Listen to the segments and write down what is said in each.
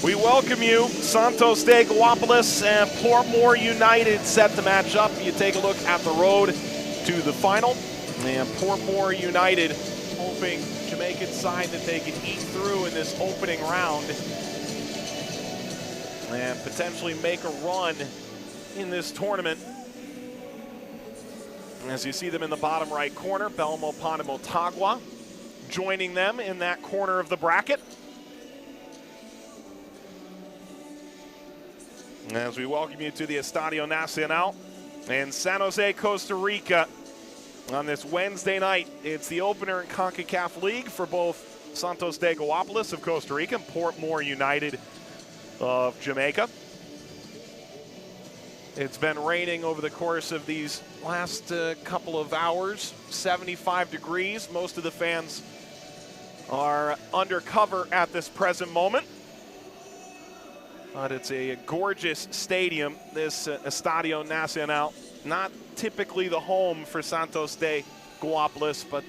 We welcome you, Santos de Guapolis and Portmore United set to match up. You take a look at the road to the final, and Portmore United hoping Jamaican side that they can eat through in this opening round and potentially make a run in this tournament. As you see them in the bottom right corner, Belmo Motagua joining them in that corner of the bracket. As we welcome you to the Estadio Nacional in San Jose, Costa Rica on this Wednesday night. It's the opener in Concacaf League for both Santos de Guapolis of Costa Rica and Portmore United of Jamaica. It's been raining over the course of these last couple of hours, 75 degrees. Most of the fans are under cover at this present moment. But it's a gorgeous stadium, this Estadio Nacional. Not typically the home for Santos de Guapolis, but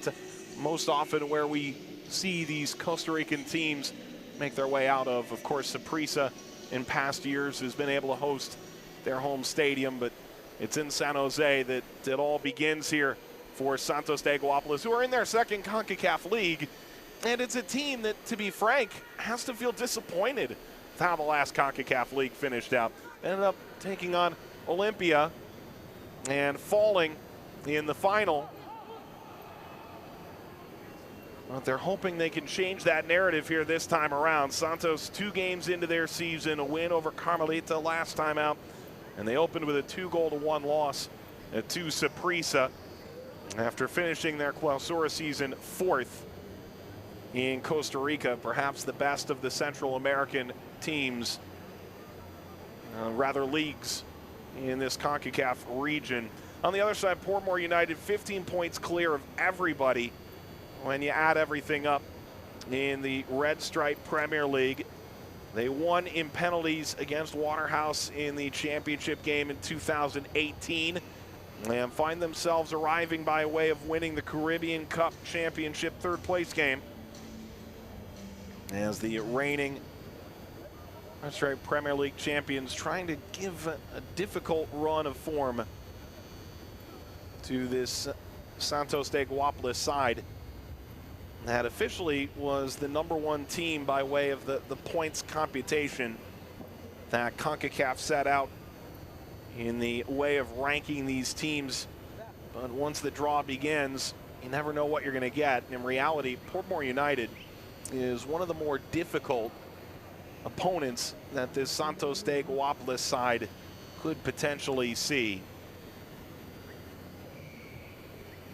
most often where we see these Costa Rican teams make their way out of. Of course, Saprissa in past years has been able to host their home stadium, but it's in San Jose that it all begins here for Santos de Guapolis, who are in their second CONCACAF League. And it's a team that, to be frank, has to feel disappointed with how the last CONCACAF League finished out. Ended up taking on Olympia and falling in the final. But they're hoping they can change that narrative here this time around. Santos 2 games into their season, a win over Carmelita last time out, and they opened with a 2-1 loss to Saprissa after finishing their Clausura season 4th in Costa Rica, perhaps the best of the Central American teams, leagues in this CONCACAF region. On the other side, Portmore United 15 points clear of everybody when you add everything up in the Red Stripe Premier League. They won in penalties against Waterhouse in the championship game in 2018 and find themselves arriving by way of winning the Caribbean Cup Championship 3rd place game as the reigning Red Stripe Premier League champions, trying to give a difficult run of form to this Santos de Guapolis side that officially was the #1 team by way of the points computation that CONCACAF set out in the way of ranking these teams. But once the draw begins, you never know what you're going to get. In reality, Portmore United is one of the more difficult opponents that this Santos de Guapolis side could potentially see,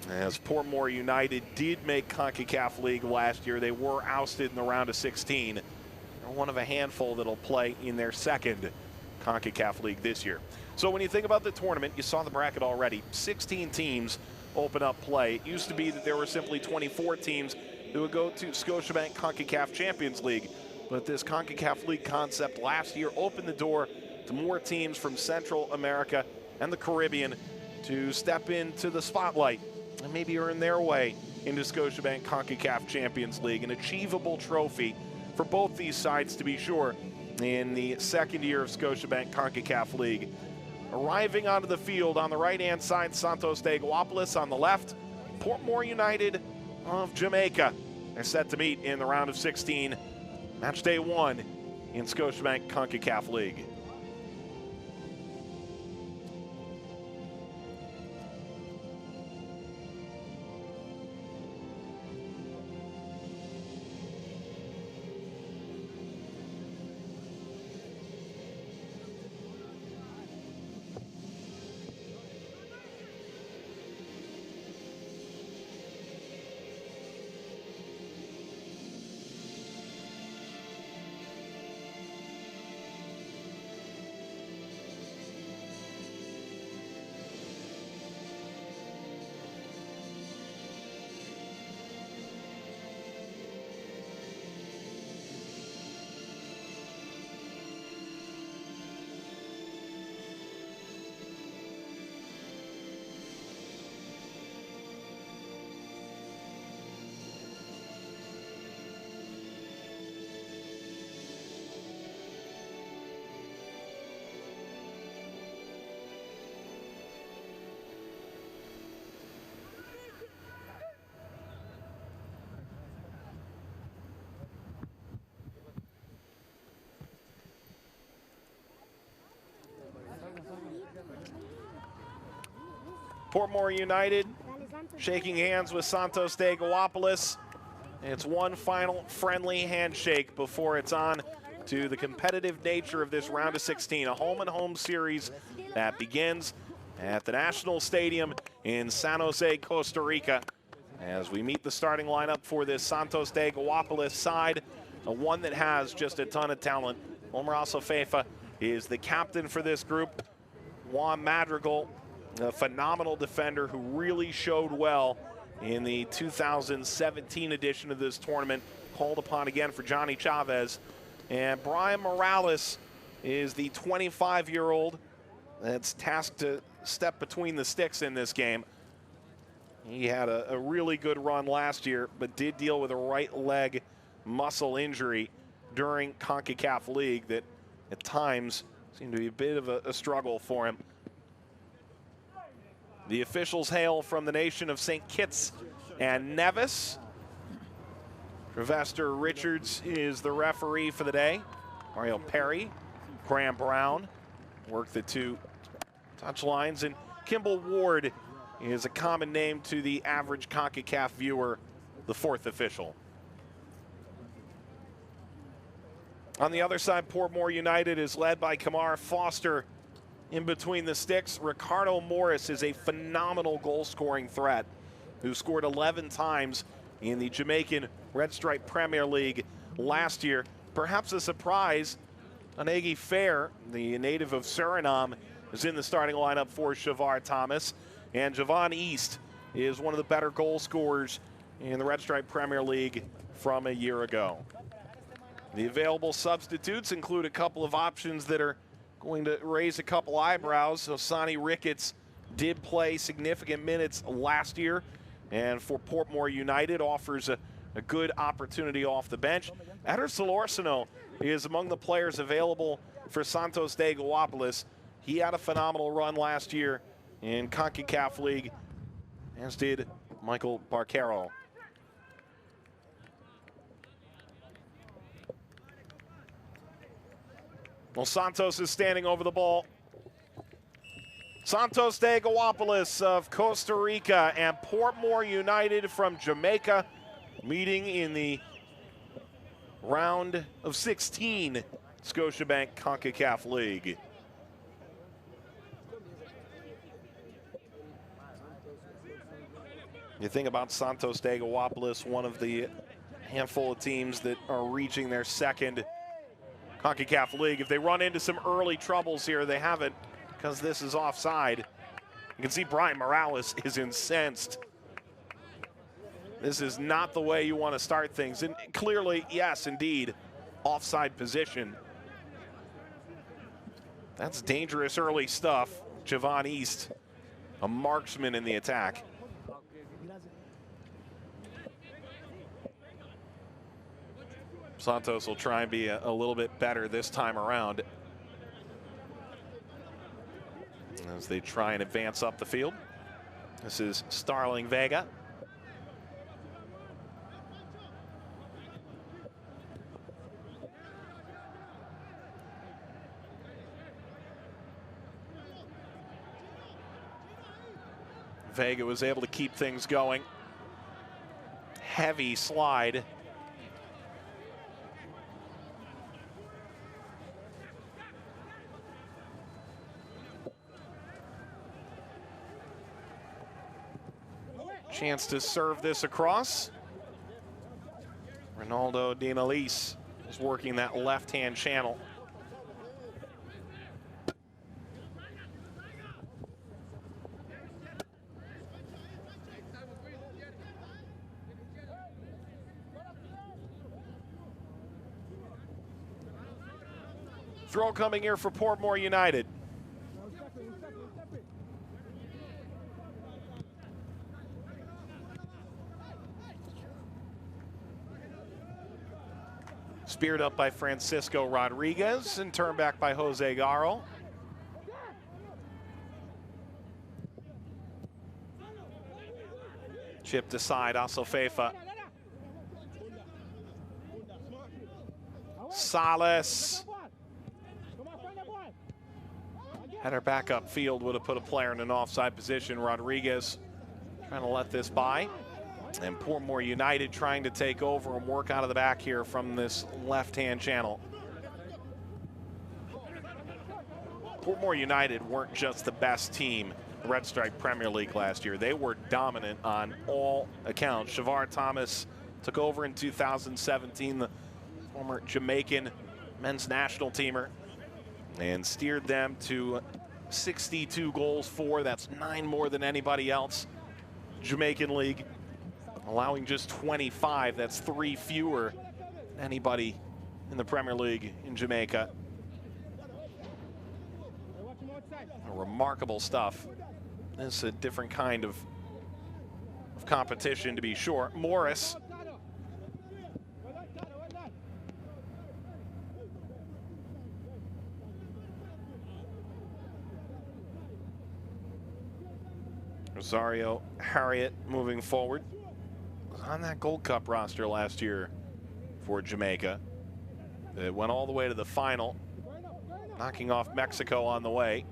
as Portmore United did make CONCACAF League last year. They were ousted in the round of 16. They're one of a handful that'll play in their 2nd CONCACAF League this year. So when you think about the tournament, you saw the bracket already. 16 teams open up play. It used to be that there were simply 24 teams that would go to Scotiabank CONCACAF Champions League. But this CONCACAF League concept last year opened the door to more teams from Central America and the Caribbean to step into the spotlight and maybe earn their way into Scotiabank CONCACAF Champions League, an achievable trophy for both these sides, to be sure, in the 2nd year of Scotiabank CONCACAF League. Arriving onto the field on the right-hand side, Santos de Guapolis. On the left, Portmore United of Jamaica. They're set to meet in the round of 16, match day 1 in Scotiabank CONCACAF League. Portmore United shaking hands with Santos de Guapolis. It's one final friendly handshake before it's on to the competitive nature of this round of 16, a home-and-home series that begins at the National Stadium in San Jose, Costa Rica, as we meet the starting lineup for this Santos de Guapolis side, one that has just a ton of talent. Omer Asofefa is the captain for this group. Juan Madrigal, a phenomenal defender who really showed well in the 2017 edition of this tournament, called upon again for Johnny Chavez. And Brian Morales is the 25-year-old that's tasked to step between the sticks in this game. He had a really good run last year, but did deal with a right leg muscle injury during Concacaf League that at times seemed to be a bit of a struggle for him. The officials hail from the nation of St. Kitts and Nevis. Sylvester Richards is the referee for the day. Mario Perry, Graham Brown work the two touch lines, and Kimball Ward is a common name to the average CONCACAF viewer, the fourth official. On the other side, Portmore United is led by Kamar Foster. In between the sticks, Ricardo Morris is a phenomenal goal-scoring threat who scored 11 times in the Jamaican Red Stripe Premier League last year. Perhaps a surprise, Anegi Fair, the native of Suriname, is in the starting lineup for Shavar Thomas. And Javon East is one of the better goal scorers in the Red Stripe Premier League from a year ago. The available substitutes include a couple of options that are going to raise a couple eyebrows. So Sonny Ricketts did play significant minutes last year, and for Portmore United offers a good opportunity off the bench. Eder Solorsino is among the players available for Santos de Guapolis. He had a phenomenal run last year in CONCACAF League, as did Michael Barquero. Well, Santos is standing over the ball. Santos de Guapolis of Costa Rica and Portmore United from Jamaica meeting in the round of 16 Scotiabank CONCACAF League. You think about Santos de Guapolis, one of the handful of teams that are reaching their second CONCACAF League. If they run into some early troubles here, they haven't, because this is offside. You can see Brian Morales is incensed. This is not the way you want to start things. And clearly, yes, indeed, offside position. That's dangerous early stuff. Javon East, a marksman in the attack. Santos will try and be a little bit better this time around as they try and advance up the field. This is Starling Vega. Vega was able to keep things going. Heavy slide. Chance to serve this across. Ronaldo Dinalise is working that left-hand channel. Throw coming here for Portmore United. Speared up by Francisco Rodriguez and turned back by Jose Garo. Chipped aside, Asofefa. Salas. Had her back up field, would have put a player in an offside position. Rodriguez trying to let this by. And Portmore United trying to take over and work out of the back here from this left-hand channel. Portmore United weren't just the best team in the Red Stripe Premier League last year. They were dominant on all accounts. Shavar Thomas took over in 2017, the former Jamaican men's national teamer, and steered them to 62 goals for. That's 9 more than anybody else. Jamaican League allowing just 25. That's 3 fewer than anybody in the Premier League in Jamaica. Remarkable stuff. This is a different kind of competition, to be sure. Morris. Rosario Harriet moving forward. Was on that Gold Cup roster last year for Jamaica. It went all the way to the final, knocking off Mexico on the way.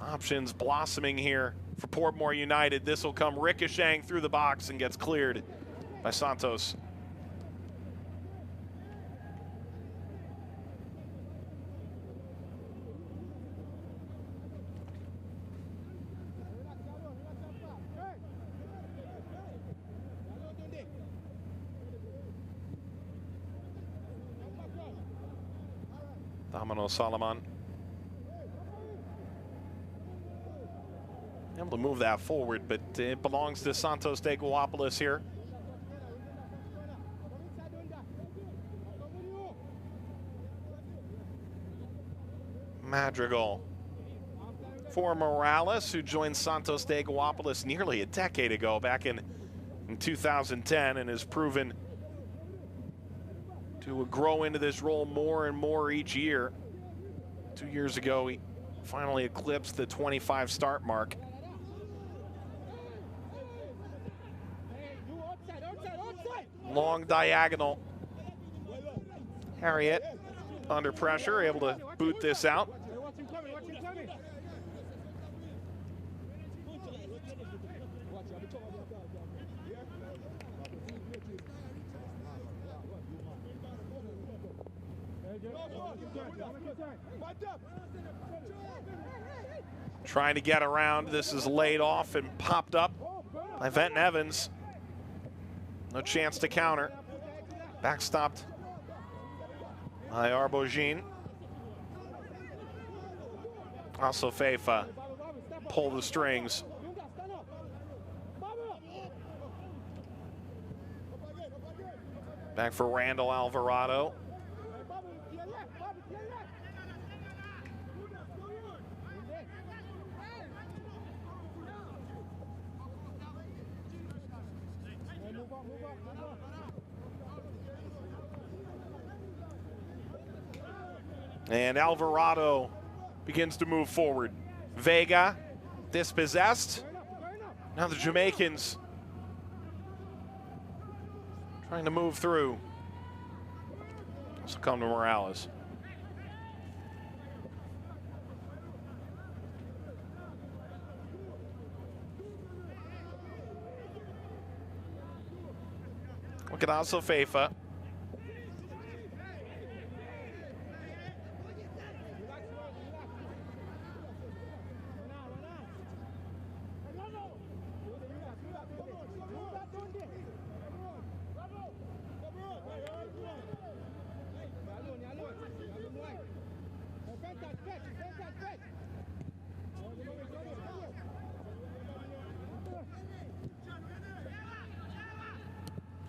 Options blossoming here for Portmore United. This will come ricocheting through the box and gets cleared by Santos. Domino Solomon able to move that forward, but it belongs to Santos de Guapolis here. Madrigal for Morales, who joined Santos de Guapolis nearly a decade ago, back in 2010, and has proven to grow into this role more and more each year. 2 years ago, he finally eclipsed the 25 start mark. Long diagonal. Harriet under pressure, able to boot this out. Trying to get around. This is laid off and popped up by Venton Evans. No chance to counter. Backstopped by Arbogin. Also Feifa pull the strings. Back for Randall Alvarado. And Alvarado begins to move forward. Vega dispossessed. Now the Jamaicans trying to move through. Also come to Morales. Look at also Feifa.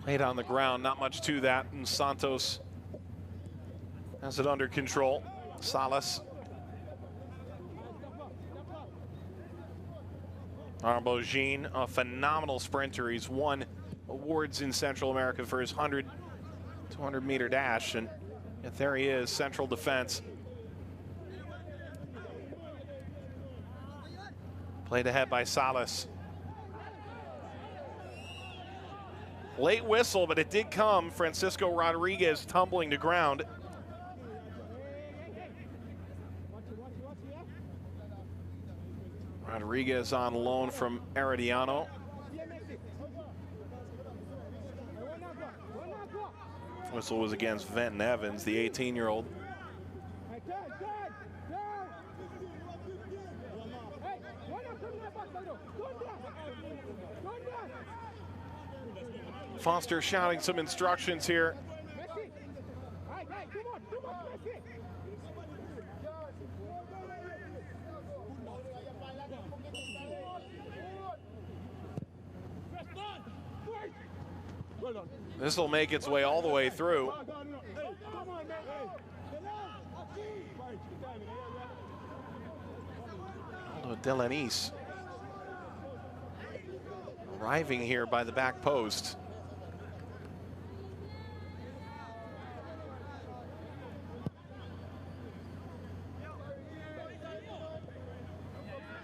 Played on the ground, not much to that, and Santos has it under control. Salas. Arbogin, a phenomenal sprinter. He's won awards in Central America for his 100, 200-meter dash, and yet there he is, central defense. Played ahead by Salas. Late whistle, but it did come. Francisco Rodriguez tumbling to ground. Rodriguez on loan from Herediano. Whistle was against Venton Evans, the 18-year-old. Foster shouting some instructions here. This will make its way all the way through. Delanis arriving here by the back post.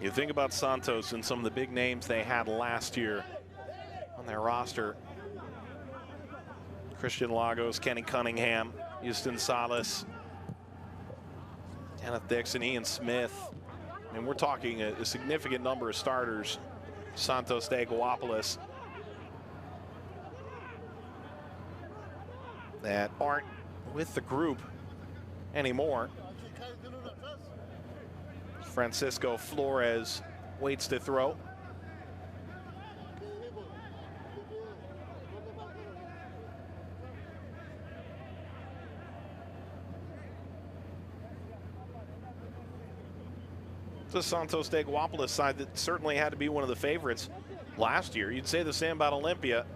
You think about Santos and some of the big names they had last year on their roster. Christian Lagos, Kenny Cunningham, Houston Salas, Kenneth Dixon, Ian Smith. And we're talking a significant number of starters. Santos de Guapolis that aren't with the group anymore. Francisco Flores waits to throw. The Santos de Guapolis side that certainly had to be one of the favorites last year. You'd say the same about Olympia.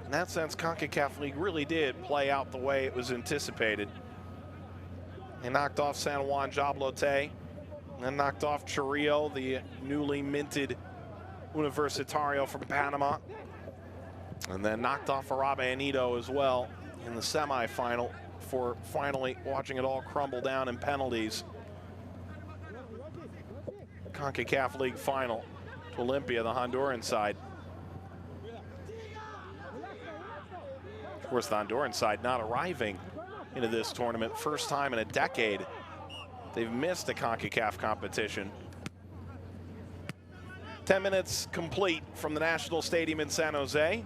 In that sense, Concacaf League really did play out the way it was anticipated. They knocked off San Juan Jablote, and then knocked off Chorrillo, the newly minted Universitario from Panama, and then knocked off Arabe Anido as well in the semifinal for finally watching it all crumble down in penalties. Concacaf League final to Olympia, the Honduran side. Of course, the Honduran side not arriving into this tournament. First time in a decade they've missed a CONCACAF competition. 10 minutes complete from the National Stadium in San Jose.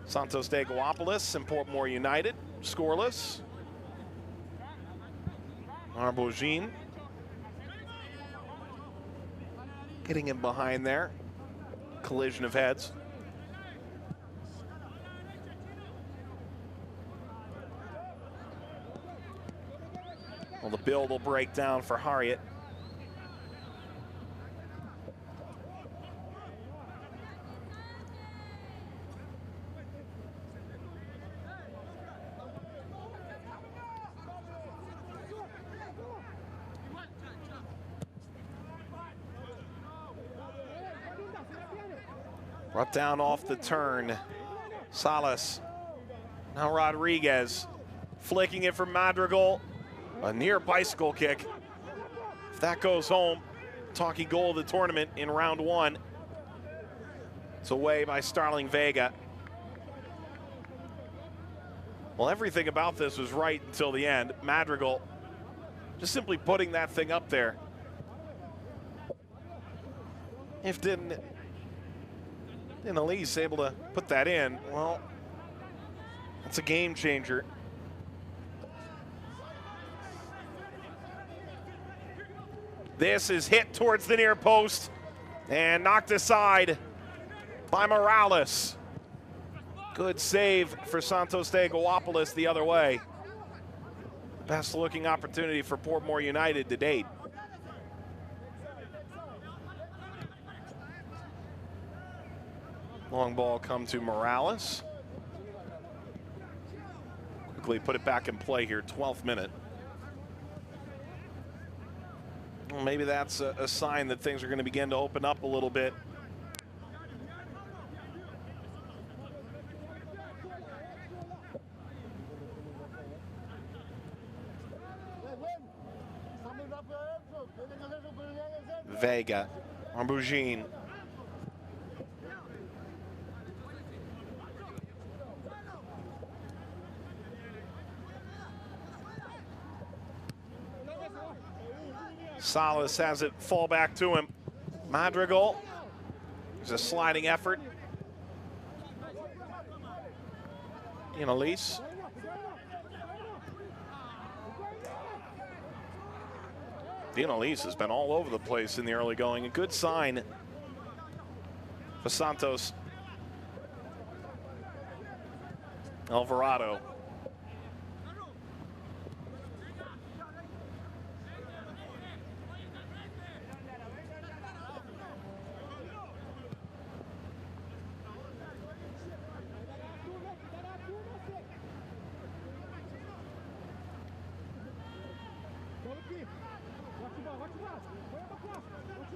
Santos de Guapolis and Portmore United scoreless. Arbogin hitting him behind there. Collision of heads. Well, the build will break down for Harriet. Brought down off the turn. Salas. Now Rodriguez flicking it from Madrigal. A near bicycle kick. If that goes home, talking goal of the tournament in round one. It's away by Starling Vega. Well, everything about this was right until the end. Madrigal just simply putting that thing up there. If didn't Elise able to put that in, well, it's a game changer. This is hit towards the near post and knocked aside by Morales. Good save for Santos de Guapolis the other way. Best looking opportunity for Portmore United to date. Long ball come to Morales. Quickly put it back in play here, 12th minute. Well, maybe that's a sign that things are going to begin to open up a little bit. Vega, Arbogin. Salas has it fall back to him. Madrigal. There's a sliding effort. Elise. Elise has been all over the place in the early going. A good sign for Santos. Alvarado.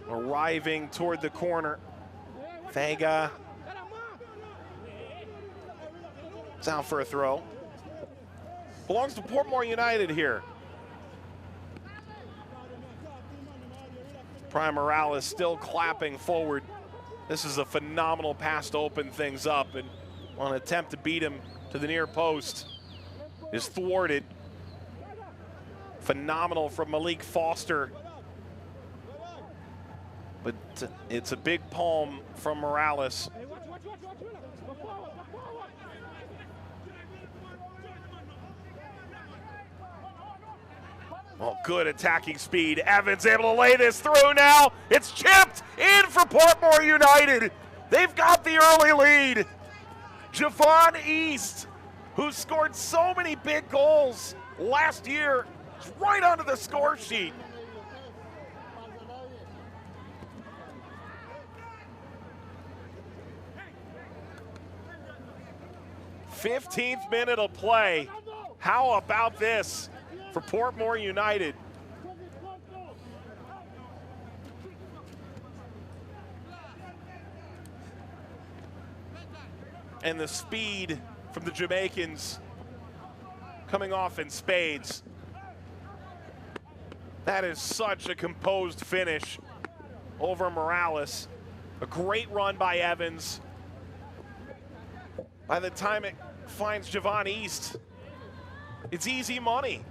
Arriving toward the corner. Vega. It's out for a throw. Belongs to Portmore United here. Prime Morales still clapping forward. This is a phenomenal pass to open things up, and on an attempt to beat him to the near post is thwarted. Phenomenal from Malik Foster. But it's a big palm from Morales. Well, good attacking speed. Evans able to lay this through now. It's chipped in for Portmore United. They've got the early lead. Javon East, who scored so many big goals last year, is right onto the score sheet. 15th minute of play. How about this for Portmore United? And the speed from the Jamaicans coming off in spades. That is such a composed finish over Morales. A great run by Evans. By the time it finds Javon East, it's easy money.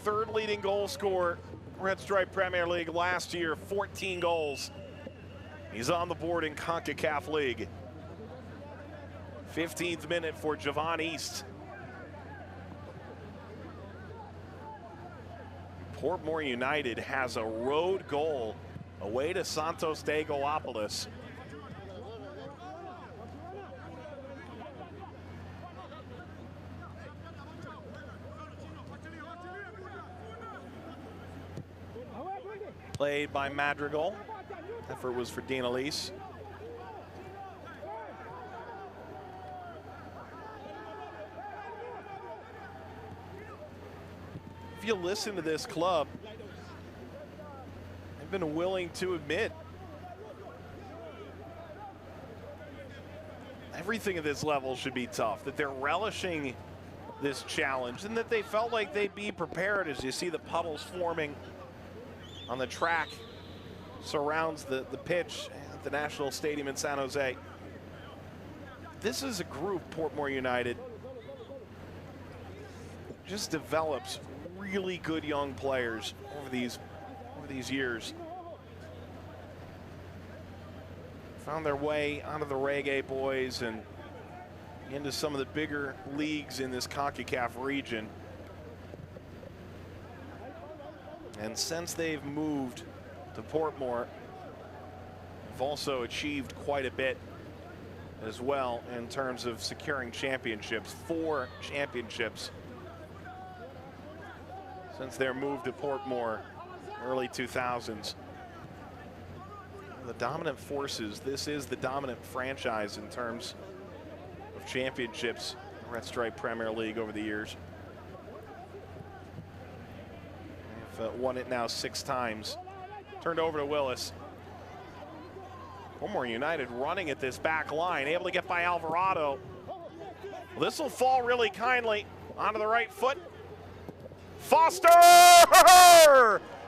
Third leading goal scorer, Red Stripe Premier League last year, 14 goals. He's on the board in Concacaf League. 15th minute for Javon East. Portmore United has a road goal away to Santos de Goapolis. Played by Madrigal. Effort was for Dean Elise. If you listen to this club, they've been willing to admit everything at this level should be tough, that they're relishing this challenge, and that they felt like they'd be prepared. As you see the puddles forming on the track surrounds the pitch at the National Stadium in San Jose. This is a group, Portmore United, just develops really good young players over these years. Found their way onto the Reggae Boys and into some of the bigger leagues in this Concacaf region. And since they've moved to Portmore, they've also achieved quite a bit as well in terms of securing championships. 4 championships since their move to Portmore, early 2000s. The dominant forces, this is the dominant franchise in terms of championships in the Red Stripe Premier League over the years. They've won it now 6 times. Turned over to Willis. Portmore United running at this back line, able to get by Alvarado. Well, this will fall really kindly onto the right foot. Foster!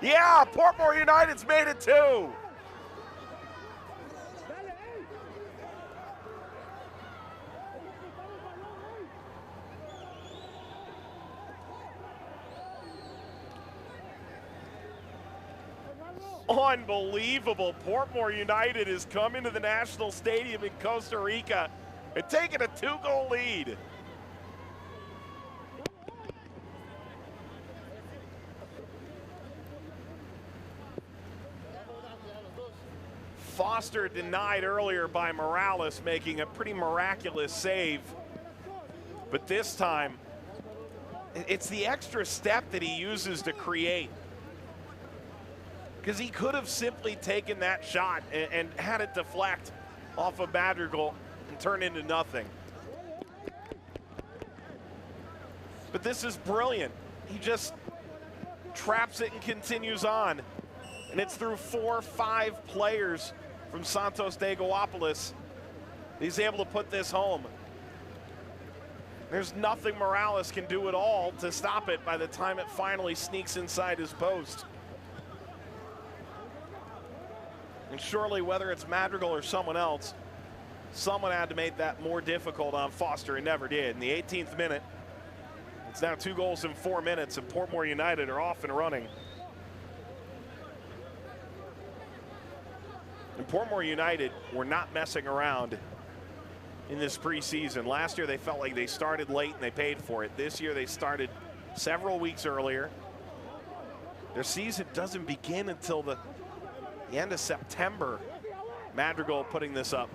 Yeah, Portmore United's made it too. Unbelievable. Portmore United has come into the National Stadium in Costa Rica and taken a 2-goal lead. Foster denied earlier by Morales, making a pretty miraculous save. But this time, it's the extra step that he uses to create. Because he could have simply taken that shot and had it deflect off of Madrigal and turn into nothing. But this is brilliant. He just traps it and continues on. And it's through 4 or 5 players from Santos de Guapolis. He's able to put this home. There's nothing Morales can do at all to stop it by the time it finally sneaks inside his post. And surely, whether it's Madrigal or someone else, someone had to make that more difficult on Foster, and never did. In the 18th minute, it's now 2 goals in 4 minutes, and Portmore United are off and running. And Portmore United were not messing around in this preseason. Last year, they felt like they started late and they paid for it. This year, they started several weeks earlier. Their season doesn't begin until the end of September. Madrigal putting this up.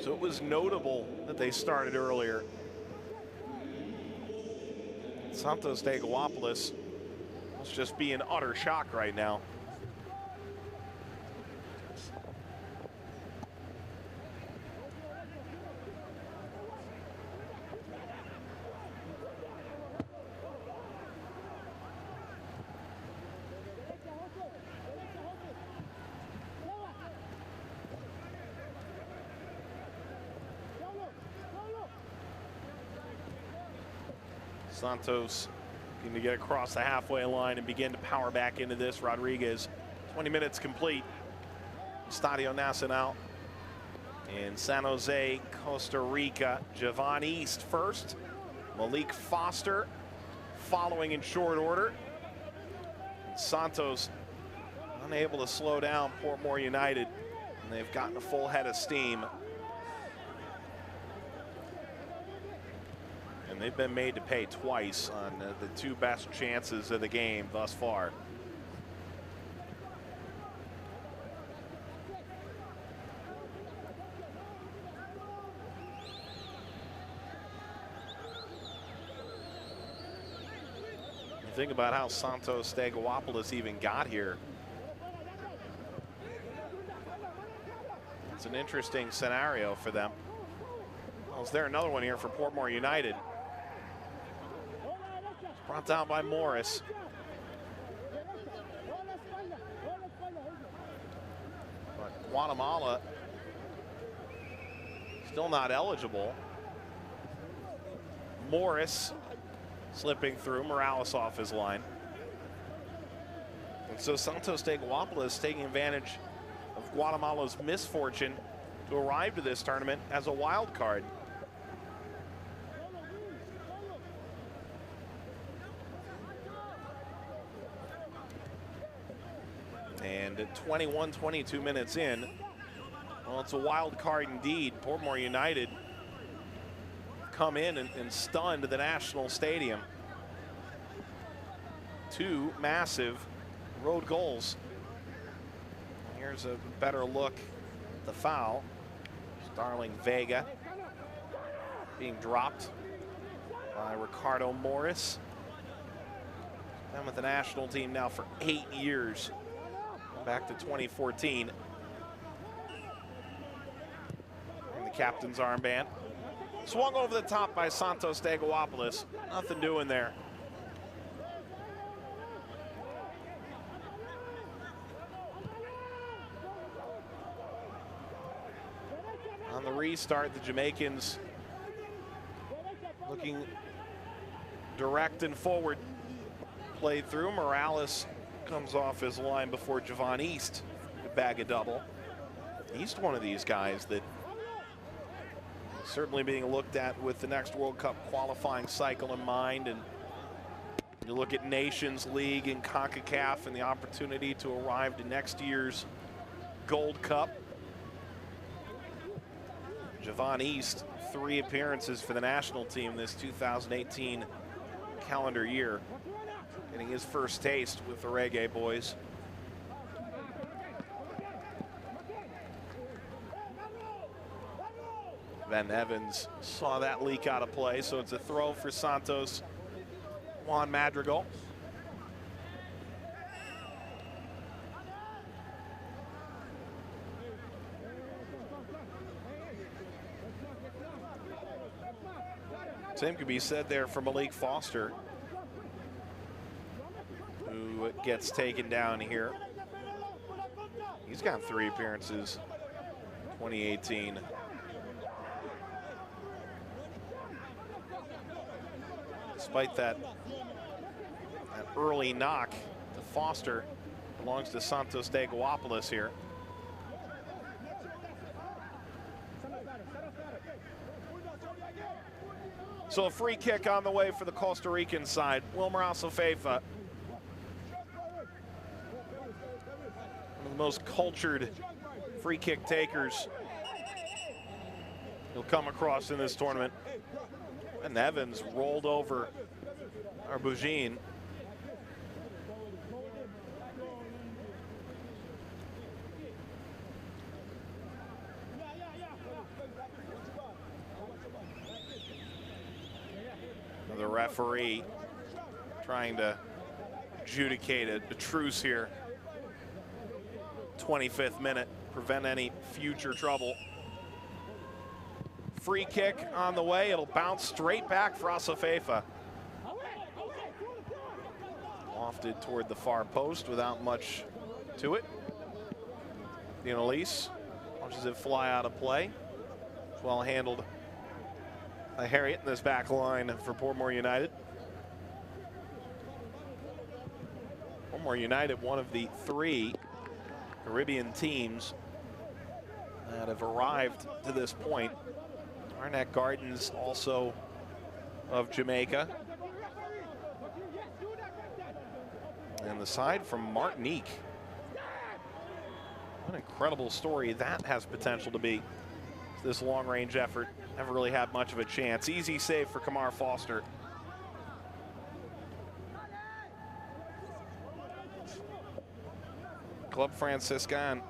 So it was notable that they started earlier. Santos de Guapolis must just be in utter shock right now. Santos looking to get across the halfway line and begin to power back into this. Rodriguez, 20 minutes complete. Estadio Nacional in San Jose, Costa Rica. Javon East first. Malik Foster following in short order. Santos unable to slow down Portmore United, and they've gotten a full head of steam. And they've been made to pay twice on the 2 best chances of the game thus far. You think about how Santos de Guapolis even got here. It's an interesting scenario for them. Well, is there another one here for Portmore United? Brought down by Morris. But Guatemala still not eligible. Morris slipping through, Morales off his line. And so Santos de Guapolis taking advantage of Guatemala's misfortune to arrive to this tournament as a wild card. And at 22 minutes in, well, it's a wild card indeed. Portmore United come in and stunned the National Stadium. 2 massive road goals. Here's a better look at the foul. Starling Vega being dropped by Ricardo Morris. Been with the national team now for 8 years. Back to 2014. And the captain's armband. Swung over the top by Santos de Guapolis. Nothing doing there. On the restart, the Jamaicans looking direct and forward. Played through. Morales comes off his line before Javon East to bag a double. East, one of these guys that certainly being looked at with the next World Cup qualifying cycle in mind. And you look at Nations League and Concacaf and the opportunity to arrive to next year's Gold Cup. Javon East, 3 appearances for the national team this 2018 calendar year, getting his first taste with the Reggae boys. Van Evans saw that leak out of play, so it's a throw for Santos. Juan Madrigal. Same could be said there for Malik Foster, who gets taken down here. He's got 3 appearances, 2018. Despite that early knock to Foster, belongs to Santos de Guapolis here. So a free kick on the way for the Costa Rican side. Wilmer Asofeifa, one of the most cultured free kick takers you'll come across in this tournament. And Evans rolled over Arbogin. The referee trying to adjudicate a truce here. 25th minute, prevent any future trouble. Free kick on the way. It'll bounce straight back for Asofeifa. Lofted toward the far post without much to it. Elise watches it fly out of play. It's well handled by Harriet in this back line for Portmore United. Portmore United, one of the 3 Caribbean teams that have arrived to this point. Arnett Gardens, also of Jamaica. And the side from Martinique. What an incredible story that has potential to be. This long-range effort never really had much of a chance. Easy save for Kamar Foster. Club Franciscan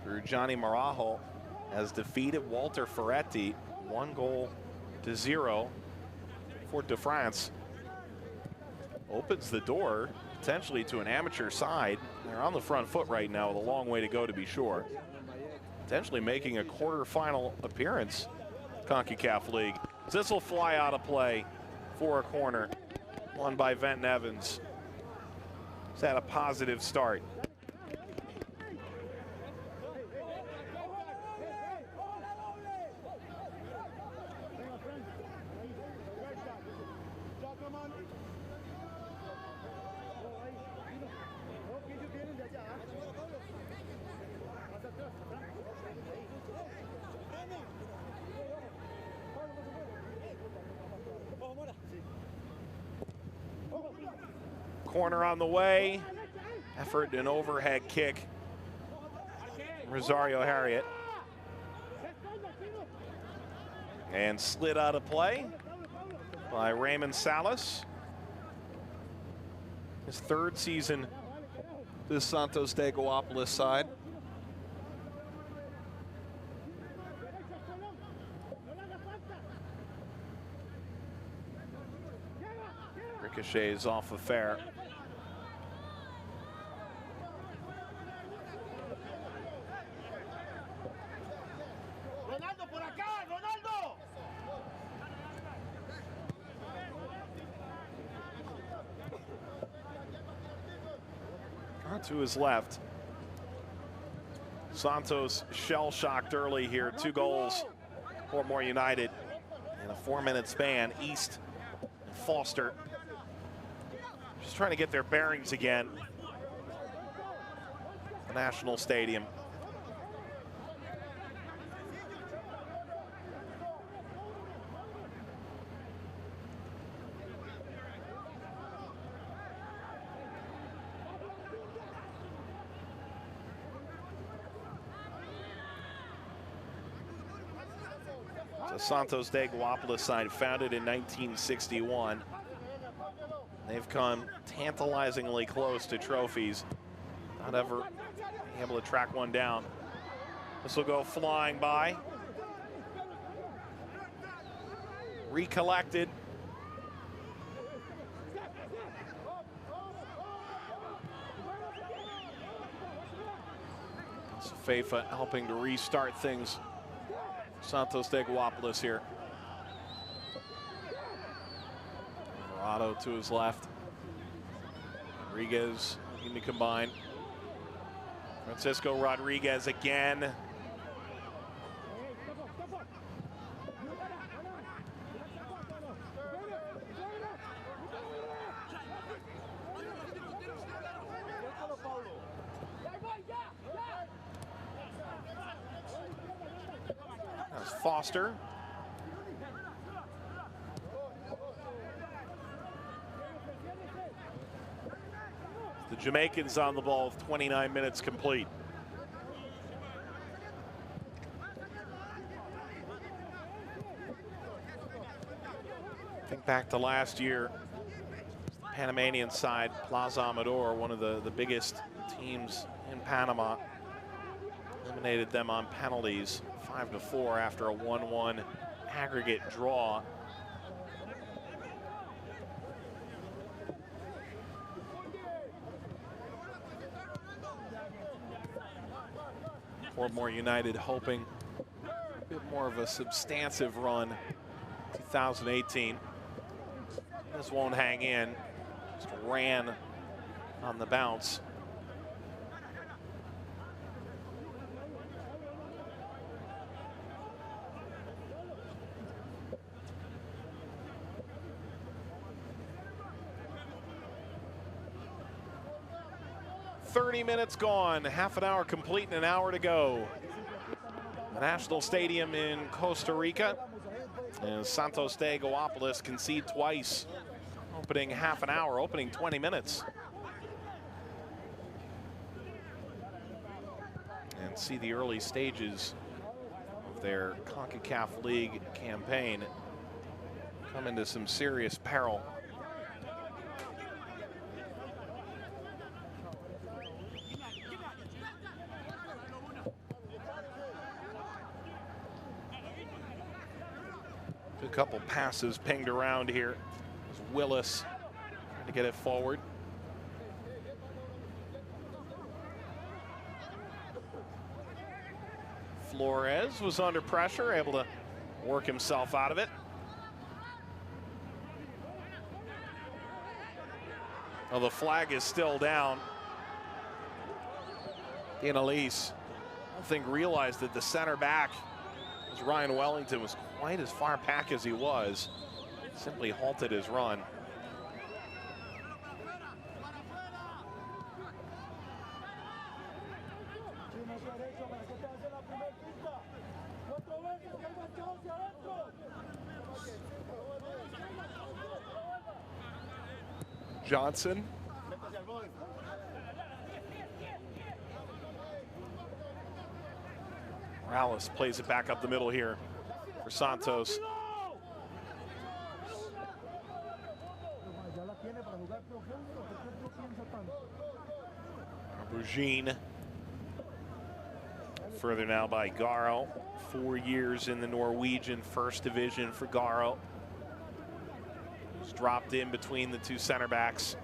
through Johnny Marajo has defeated Walter Ferretti 1-0 for de France. Opens the door potentially to an amateur side. They're on the front foot right now with a long way to go, to be sure. Potentially making a quarterfinal appearance, Concacaf League. This will fly out of play for a corner, won by Venton Evans. He's had a positive start. Corner on the way. Effort, an overhead kick. Rosario Harriet. And slid out of play by Raymond Salas. His 3rd season this Santos de Guapolis side. Ricochets off of fair. To his left. Santos shell-shocked early here. 2 goals. Portmore United in a 4-minute span. East, Foster. Just trying to get their bearings again. The National Stadium. The Santos de Guapolis side, founded in 1961. They've come tantalizingly close to trophies, not ever able to track one down. This will go flying by. Recollected. FIFA helping to restart things. Santos de Guapolis here. Alvarado to his left. Rodriguez looking to combine. Francisco Rodriguez again. That's Foster. The Jamaicans on the ball with 29 minutes complete. Think back to last year, the Panamanian side, Plaza Amador, one of the biggest teams in Panama, eliminated them on penalties, 5-4 after a 1-1 aggregate draw. Portmore United hoping a bit more of a substantive run 2018. This won't hang in. Just ran on the bounce. .30 minutes gone, half an hour complete and an hour to go. The National Stadium in Costa Rica. And Santos de Guapolis concede twice, opening half an hour, opening 20 minutes. And see the early stages of their Concacaf League campaign come into some serious peril. A couple passes pinged around here as Willis trying to get it forward. Flores was under pressure, able to work himself out of it. Well, the flag is still down. Elise, I don't think realized that the center back, Ryan Wellington, was quite as far back as he was. Simply halted his run. Johnson. Morales plays it back up the middle here for Santos. Bougine. Further now by Garo. 4 years in the Norwegian First Division for Garo. He's dropped in between the two center backs.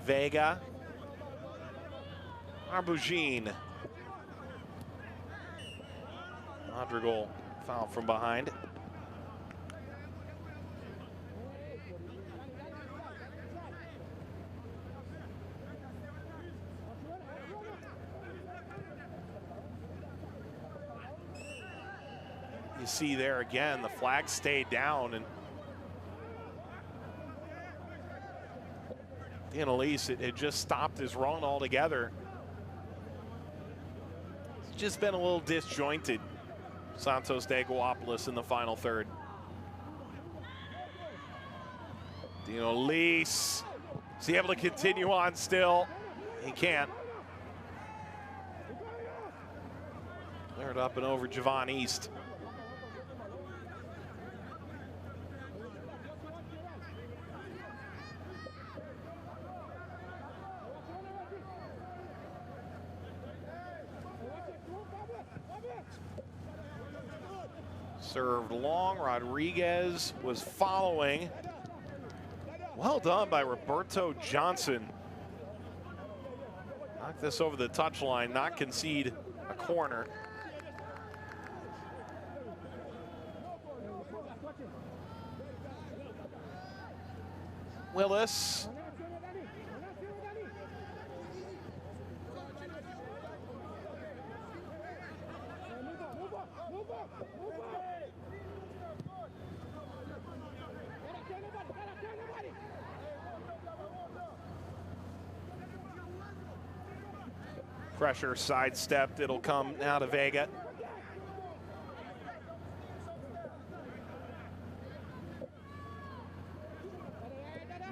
Vega. Bougine. Madrigal foul from behind. You see there again, the flag stayed down, and Elise, it just stopped his run altogether. It's just been a little disjointed. Santos de Guapolis in the final third. Elise, is he able to continue on still? He can't. Cleared up and over Javon East. Served long. Rodriguez was following. Well done by Roberto Johnson. Knock this over the touchline, not concede a corner. Willis. Pressure sidestepped. It'll come now to Vega.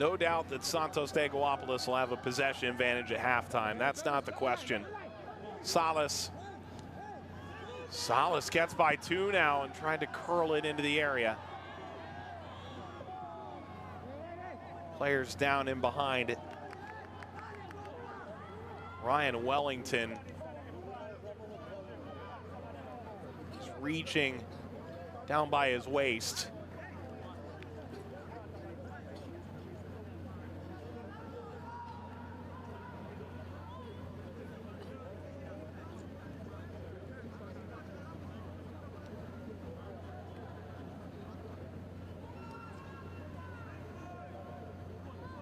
No doubt that Santos de Guapolis will have a possession advantage at halftime. That's not the question. Salas. Salas gets by two now and trying to curl it into the area. Players down in behind. Ryan Wellington is reaching down by his waist.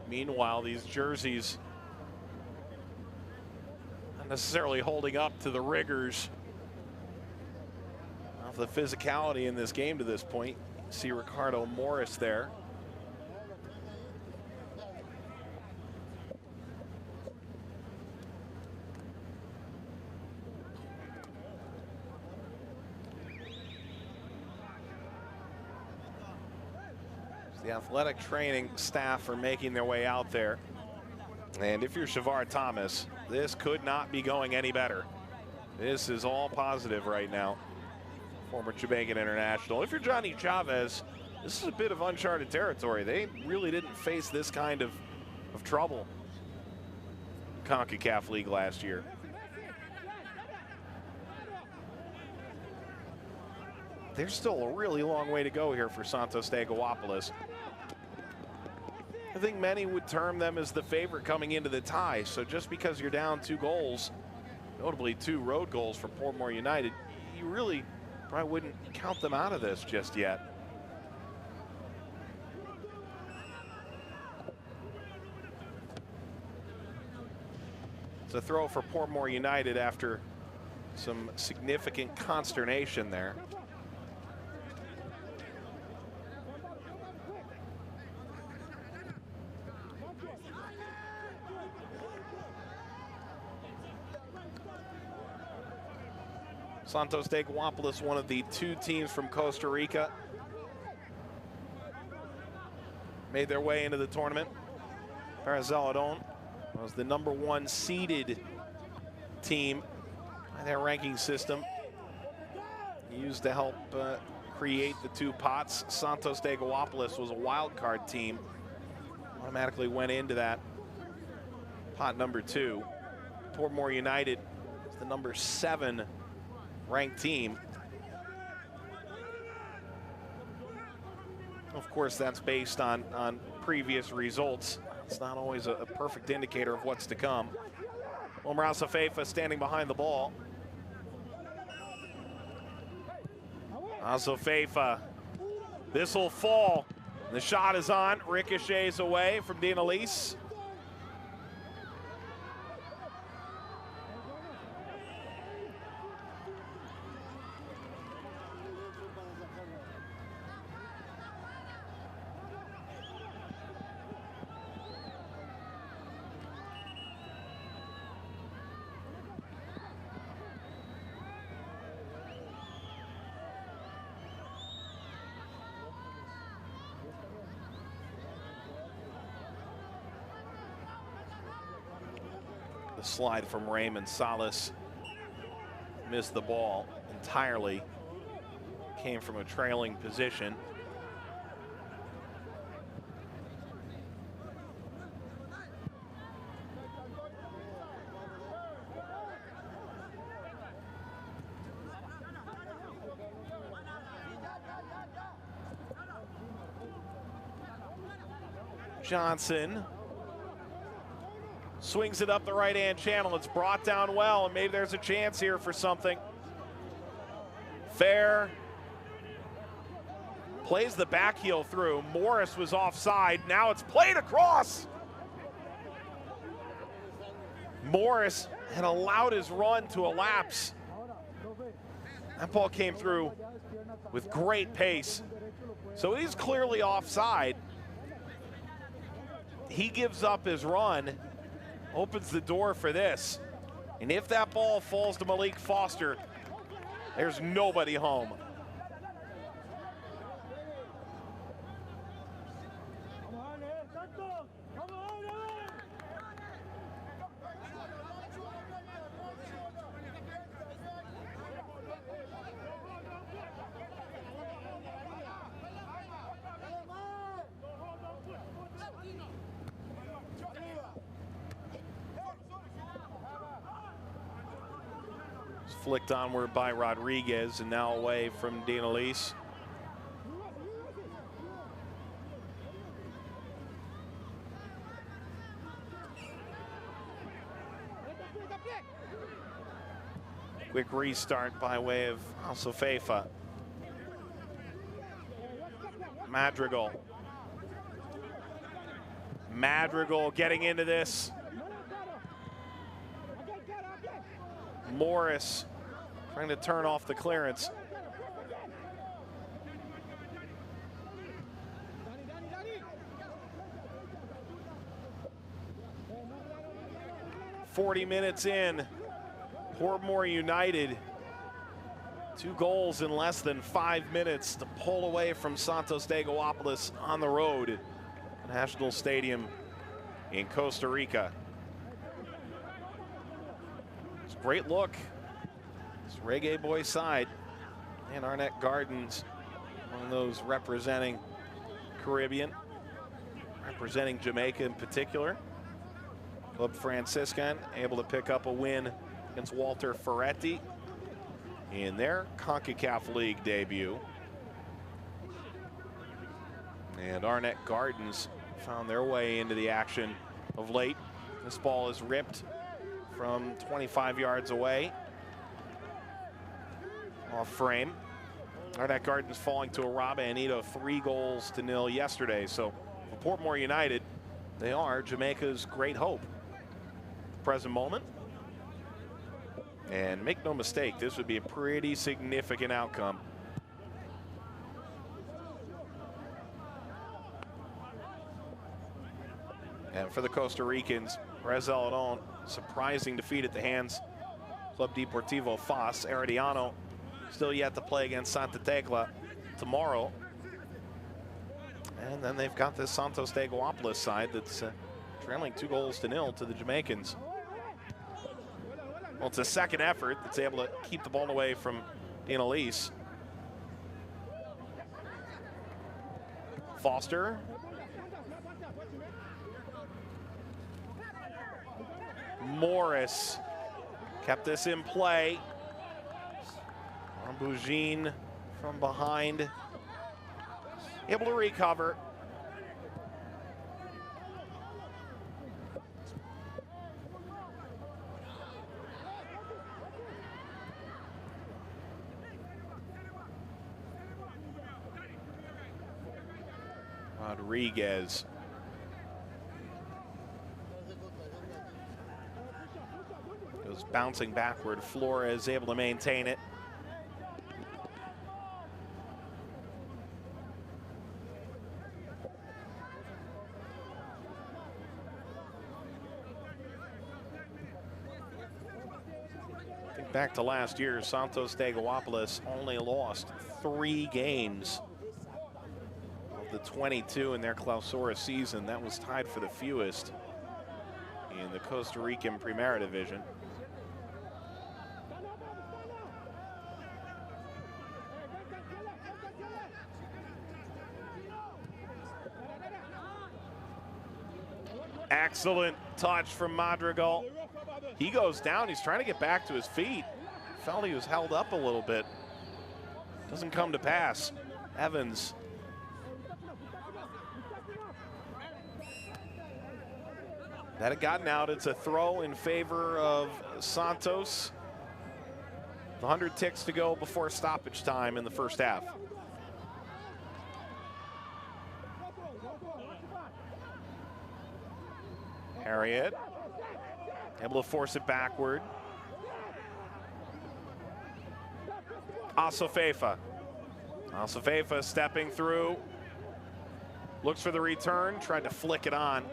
Meanwhile, these jerseys not necessarily holding up to the rigors of the physicality in this game to this point. See Ricardo Morris there. The athletic training staff are making their way out there. And if you're Shavar Thomas, this could not be going any better. This is all positive right now. Former Jamaican international. If you're Johnny Chavez, this is a bit of uncharted territory. They really didn't face this kind of trouble in Concacaf League last year. There's still a really long way to go here for Santos de Guapolis. I think many would term them as the favorite coming into the tie. So just because you're down 2 goals, notably 2 road goals for Portmore United, you really probably wouldn't count them out of this just yet. It's a throw for Portmore United after some significant consternation there. Santos de Guapolis, one of the 2 teams from Costa Rica, made their way into the tournament. Parazeladon was the #1 seeded team by their ranking system, used to help create the 2 pots. Santos de Guapolis was a wild card team, automatically went into that pot #2. Portmore United is the #7 ranked team. Of course, that's based on previous results. It's not always a perfect indicator of what's to come. Omar Azafeifa standing behind the ball. Azafeifa, this will fall. The shot is on, ricochets away from Dinalise. The slide from Raymond Salas missed the ball entirely. Came from a trailing position. Johnson swings it up the right-hand channel. It's brought down well, and maybe there's a chance here for something. Fair plays the back heel through. Morris was offside. Now it's played across. Morris had allowed his run to elapse. That ball came through with great pace. So he's clearly offside. He gives up his run, opens the door for this. And if that ball falls to Malik Foster, there's nobody home. Flicked onward by Rodriguez, and now away from Dinalise. Quick restart by way of Alsofefa. Madrigal. Madrigal getting into this. Morris trying to turn off the clearance. "40 minutes in, Portmore United, 2 goals in less than 5 minutes to pull away from Santos de Guapolis on the road at National Stadium in Costa Rica. It's a great look. It's Reggae Boy side, and Arnett Gardens, one of those representing Caribbean, representing Jamaica in particular. Club Franciscan able to pick up a win against Walter Ferretti in their Concacaf League debut. And Arnett Gardens found their way into the action of late. This ball is ripped from 25 yards away. Off frame. Arnett Gardens falling to Arabe Anito 3-0 yesterday. So for Portmore United, they are Jamaica's great hope. Present moment. And make no mistake, this would be a pretty significant outcome. And for the Costa Ricans, Perez Zeledon, surprising defeat at the hands of Club Deportivo Fas. Herediano still yet to play against Santa Tecla tomorrow. And then they've got this Santos de Guapolis side that's trailing 2-0 to the Jamaicans. Well, it's a second effort that's able to keep the ball away from Dinalise. Foster. Morris kept this in play. Bougine from behind, able to recover. Rodriguez. Goes bouncing backward. Flores able to maintain it. Back to last year, Santos de Guapolis only lost 3 games of the 22 in their Clausura season. That was tied for the fewest in the Costa Rican Primera Division. Excellent touch from Madrigal. He goes down. He's trying to get back to his feet. Felt he was held up a little bit. Doesn't come to pass. Evans. That had gotten out. It's a throw in favor of Santos. 100 ticks to go before stoppage time in the first half. Harriet able to force it backward. Asofefa. Asofefa stepping through. Looks for the return, tried to flick it on.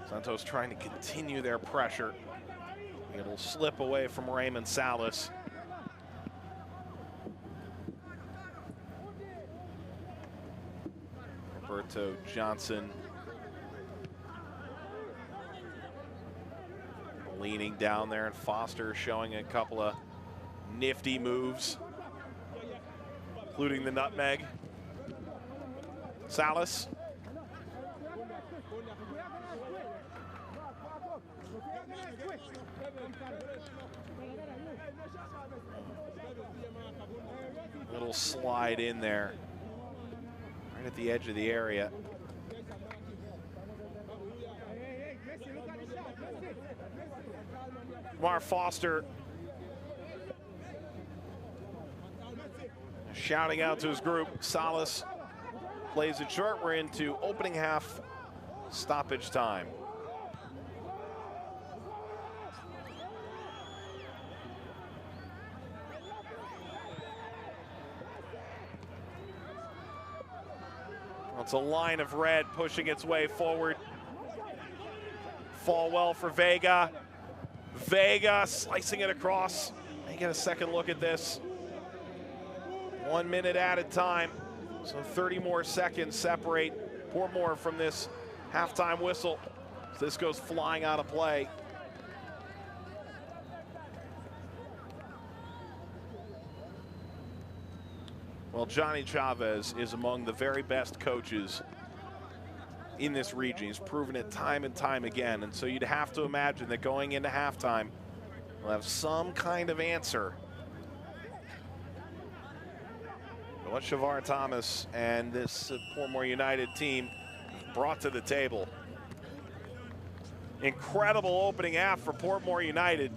Santos trying to continue their pressure. It'll slip away from Raymond Salas. Roberto Johnson leaning down there, and Foster showing a couple of nifty moves, including the nutmeg. Salas. Little slide in there, right at the edge of the area. Mar Foster shouting out to his group. Salas plays it short. We're into opening half stoppage time. It's a line of red pushing its way forward. Fall well for Vega. Vega slicing it across. They get a second look at this. 1 minute at a time. So 30 more seconds separate Portmore from this halftime whistle. This goes flying out of play. Well, Johnny Chavez is among the very best coaches in this region. He's proven it time and time again. And so you'd have to imagine that going into halftime, we'll have some kind of answer. But what Shavar Thomas and this Portmore United team brought to the table. Incredible opening half for Portmore United.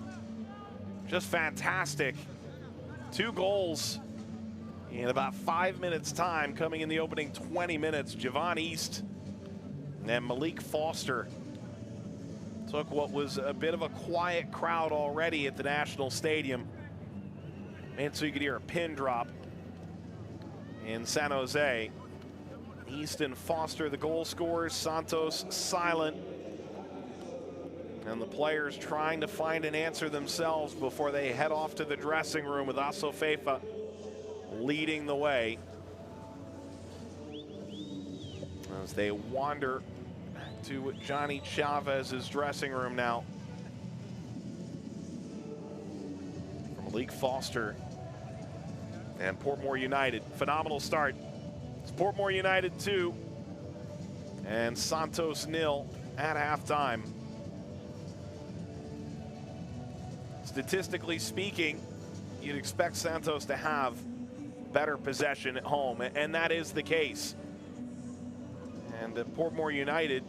Just fantastic. 2 goals in about 5 minutes time, coming in the opening 20 minutes. Javon East and Malik Foster took what was a bit of a quiet crowd already at the National Stadium, and so you could hear a pin drop in San Jose. East and Foster the goal scorers, Santos silent, and the players trying to find an answer themselves before they head off to the dressing room, with Asofefa leading the way as they wander back to Johnny Chavez's dressing room now. From Malik Foster and Portmore United. Phenomenal start. It's Portmore United 2 and Santos 0 at halftime. Statistically speaking, you'd expect Santos to have better possession at home, and that is the case. And Portmore United,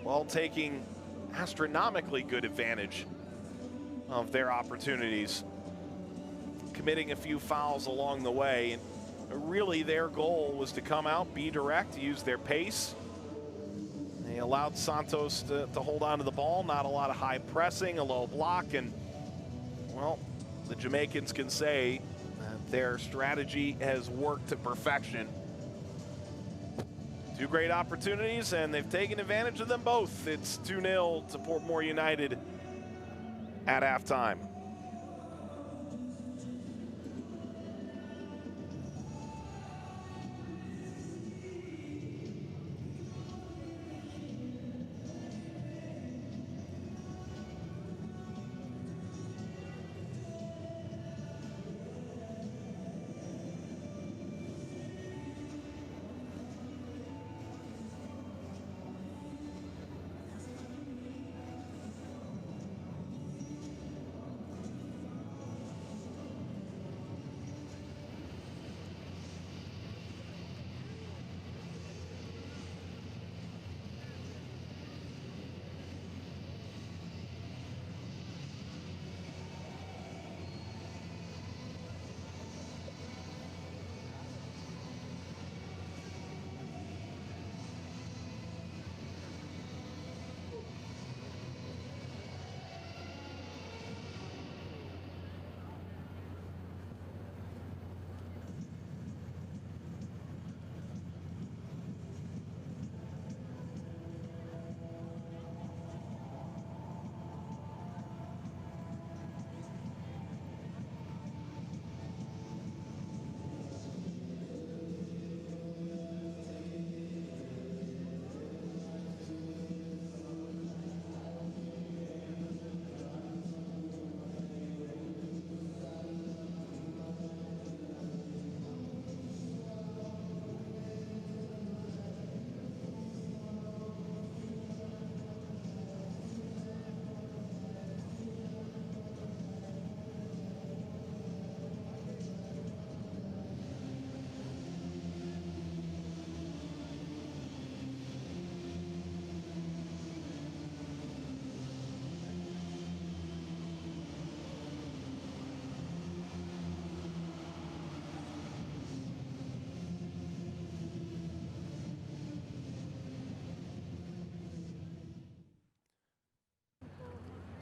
while taking astronomically good advantage of their opportunities, committing a few fouls along the way. And really their goal was to come out, be direct, use their pace. They allowed Santos to hold on to the ball, not a lot of high pressing, a low block, and well, the Jamaicans can say that their strategy has worked to perfection. 2 great opportunities, and they've taken advantage of them both. It's 2-0 to Portmore United at halftime.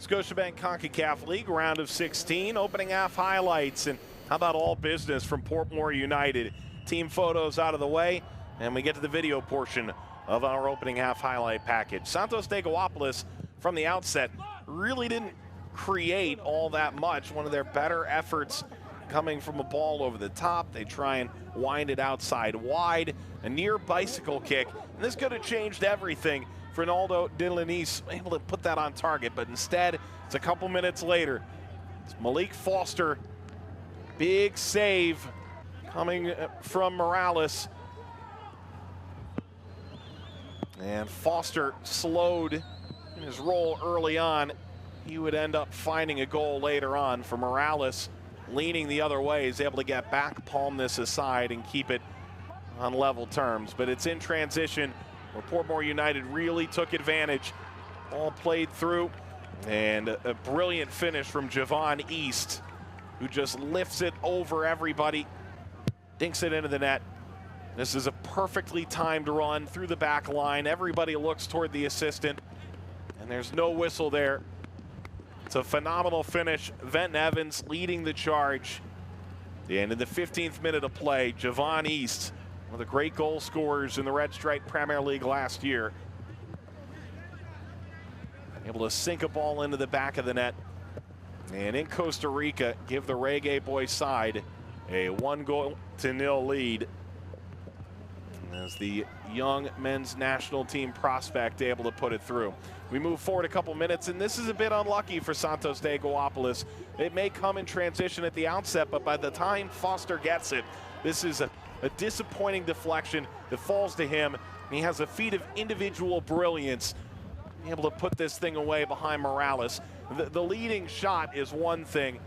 Scotiabank Concacaf League round of 16, opening half highlights. And how about all business from Portmore United? Team photos out of the way, and we get to the video portion of our opening half highlight package. Santos from the outset really didn't create all that much. One of their better efforts coming from a ball over the top. They try and wind it outside wide. A near bicycle kick, and this could have changed everything. Ronaldo Delanis able to put that on target, but instead, it's a couple minutes later. It's Malik Foster, big save coming from Morales. And Foster slowed in his roll early on. He would end up finding a goal later on for Morales. Leaning the other way, is able to get back, palm this aside, and keep it on level terms. But it's in transition where Portmore United really took advantage. All played through, and a brilliant finish from Javon East, who just lifts it over everybody, dinks it into the net. This is a perfectly timed run through the back line. Everybody looks toward the assistant, and there's no whistle there. It's a phenomenal finish. Venton Evans leading the charge. And in the 15th minute of play, Javon East, one of the great goal scorers in the Red Stripe Premier League last year, able to sink a ball into the back of the net. And in Costa Rica, give the Reggae Boys side a 1-0 lead, as the young men's national team prospect able to put it through. We move forward a couple minutes, and this is a bit unlucky for Santos de Guapolis. It may come in transition at the outset, but by the time Foster gets it, this is a disappointing deflection that falls to him. And he has a feat of individual brilliance, able to put this thing away behind Morales. The leading shot is one thing,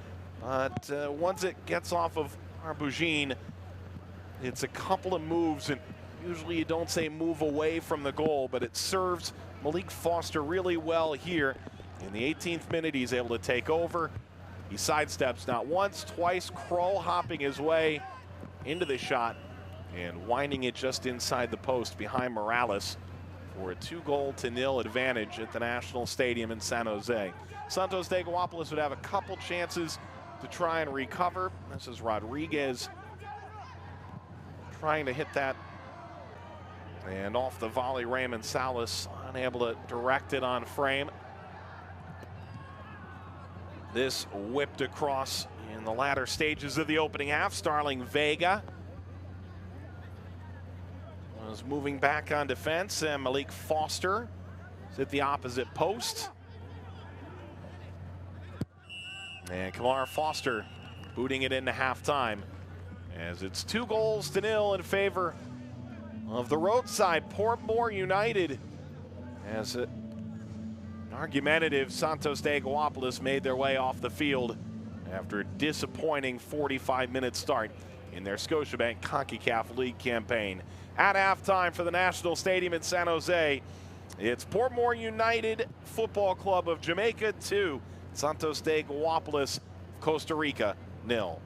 but once it gets off of Arbogin, it's a couple of moves, and usually you don't say move away from the goal, but it serves Malik Foster really well here. In the 18th minute, he's able to take over. He sidesteps not once, twice, crawl hopping his way into the shot and winding it just inside the post behind Morales for a 2-0 advantage at the National Stadium in San Jose. Santos de Guapolis would have a couple chances to try and recover. This is Rodriguez trying to hit that. And off the volley, Raymond Salas unable to direct it on frame. This whipped across in the latter stages of the opening half. Starling Vega was moving back on defense, and Malik Foster is at the opposite post. And Kamar Foster booting it into halftime, as it's 2-0 in favor of the roadside Portmore United, as an argumentative Santos de Guapolis made their way off the field after a disappointing 45-minute start in their Scotiabank Concacaf League campaign. At halftime for the National Stadium in San Jose, it's Portmore United Football Club of Jamaica 2, Santos de Guapolis, Costa Rica 0.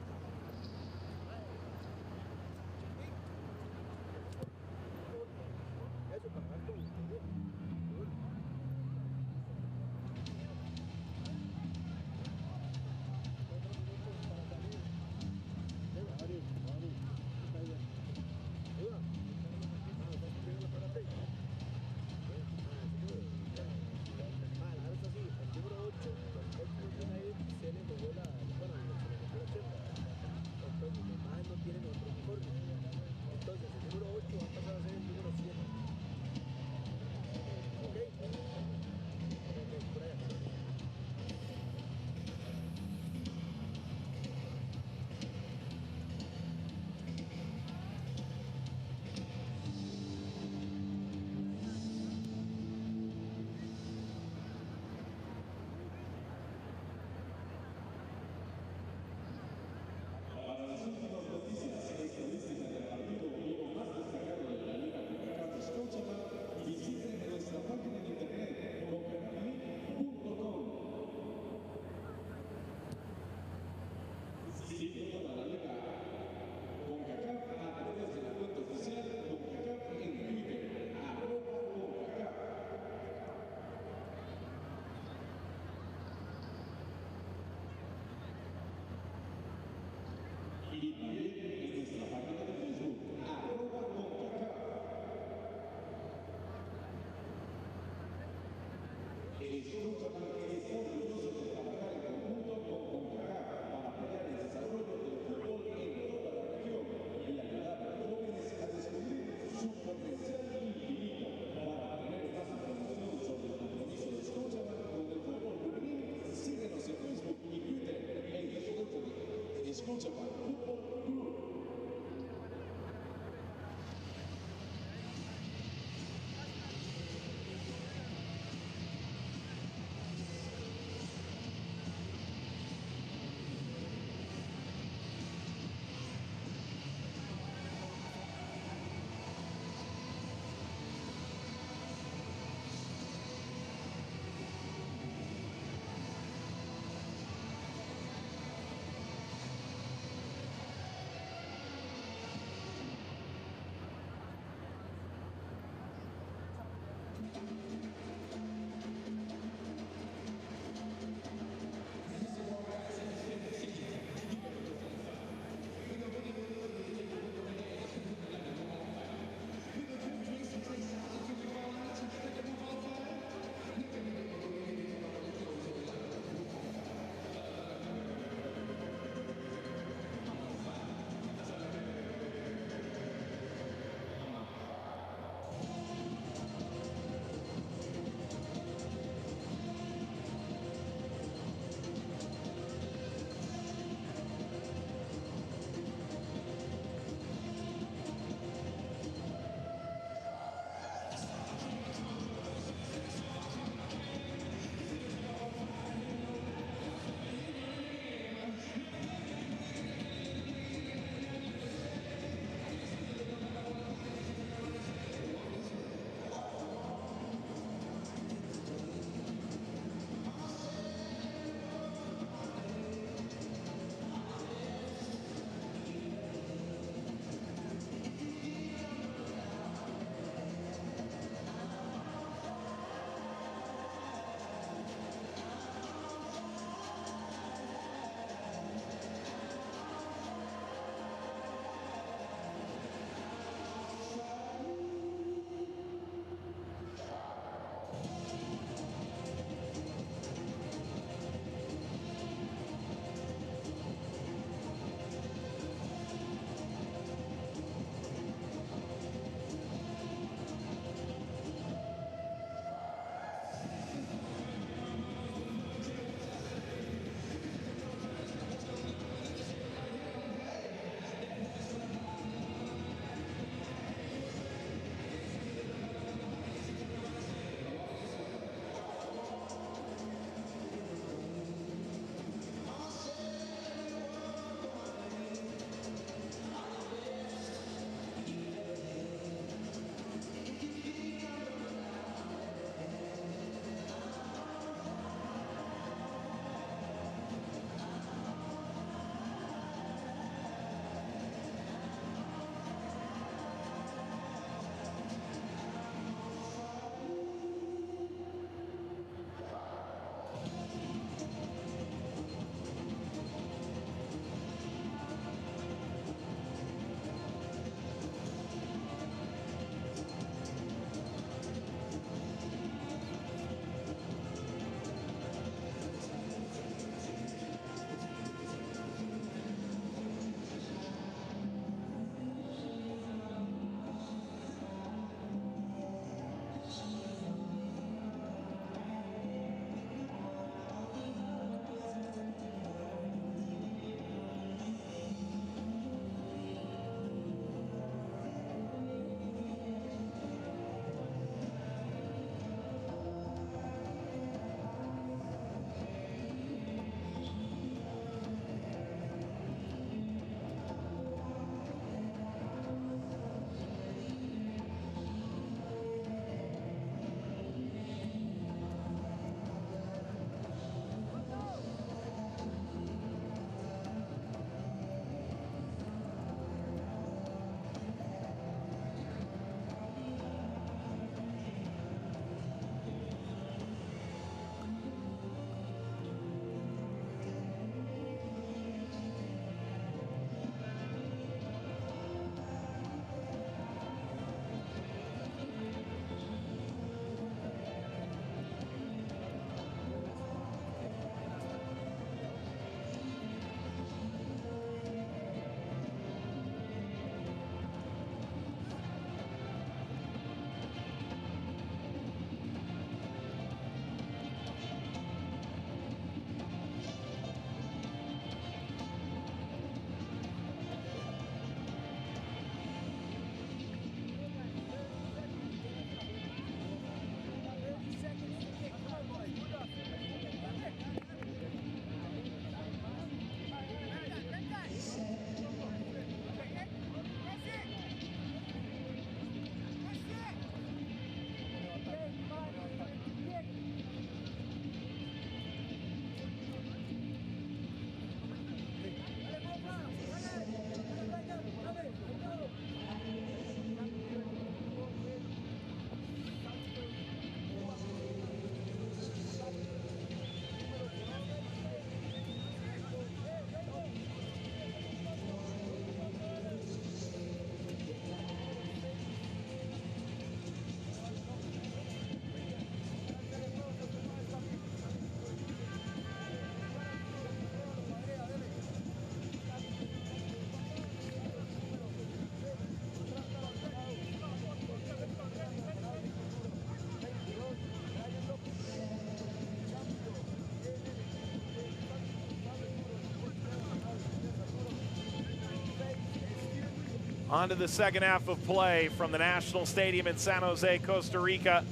On to the second half of play from the National Stadium in San Jose, Costa Rica.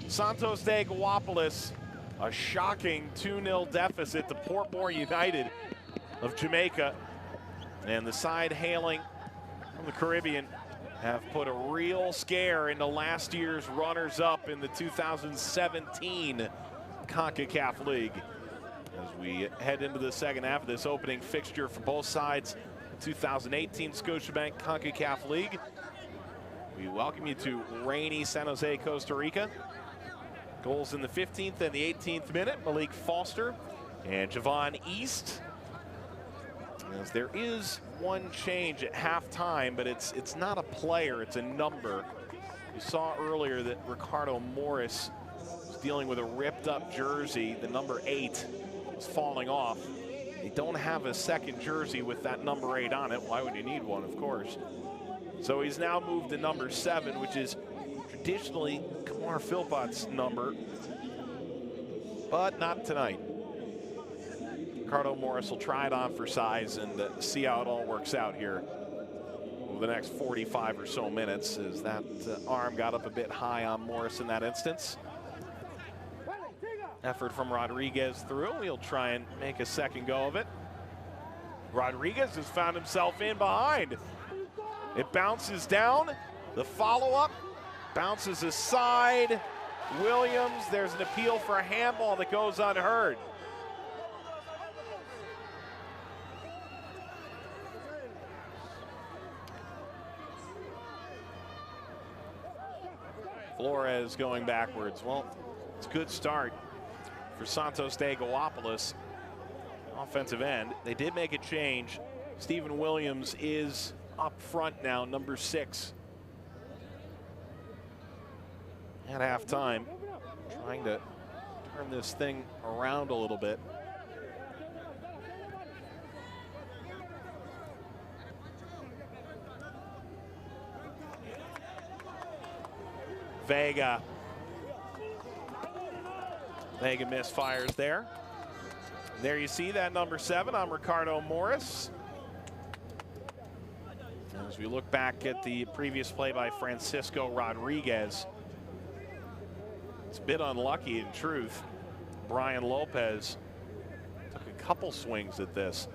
Santos de Guayapolis, a shocking 2-0 deficit to Portmore United of Jamaica. And the side hailing from the Caribbean have put a real scare into last year's runners-up in the 2017 Concacaf League. As we head into the second half of this opening fixture for both sides, 2018 Scotiabank Concacaf League. We welcome you to rainy San Jose, Costa Rica. Goals in the 15th and the 18th minute, Malik Foster and Javon East. As there is one change at halftime, but it's not a player, it's a number. You saw earlier that Ricardo Morris was dealing with a ripped up jersey. The number 8 was falling off. They don't have a second jersey with that number 8 on it. Why would you need one, of course? So he's now moved to number 7, which is traditionally Kamar Philpott's number, but not tonight. Ricardo Morris will try it on for size and see how it all works out here over the next 45 or so minutes, as that arm got up a bit high on Morris in that instance. Effort from Rodriguez through. He'll try and make a second go of it. Rodriguez has found himself in behind. It bounces down. The follow-up bounces aside. Williams, there's an appeal for a handball that goes unheard. Flores going backwards. Well, it's a good start for Santos de Guayapolis. Offensive end. They did make a change. Stephen Williams is up front now, number 6. At halftime, trying to turn this thing around a little bit. Vega misfires there. There you see that number 7 on Ricardo Morris. As we look back at the previous play by Francisco Rodriguez, it's a bit unlucky in truth. Brian Lopez took a couple swings at this.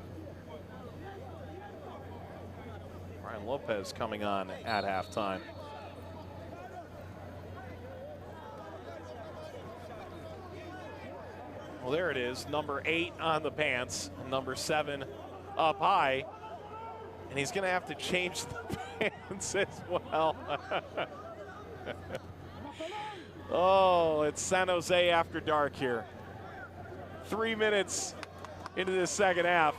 Brian Lopez coming on at halftime. Well, there it is, number 8 on the pants, number 7 up high, and he's going to have to change the pants as well. Oh, it's San Jose after dark here. 3 minutes into this second half.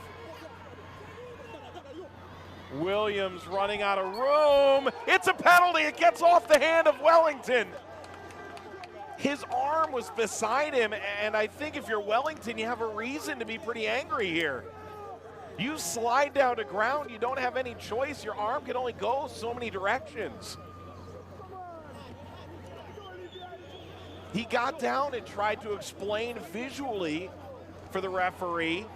Williams running out of room. It's a penalty. It gets off the hand of Wellington. His arm was beside him, and I think if you're Wellington, you have a reason to be pretty angry here. You slide down to ground, you don't have any choice. Your arm can only go so many directions. He got down and tried to explain visually for the referee.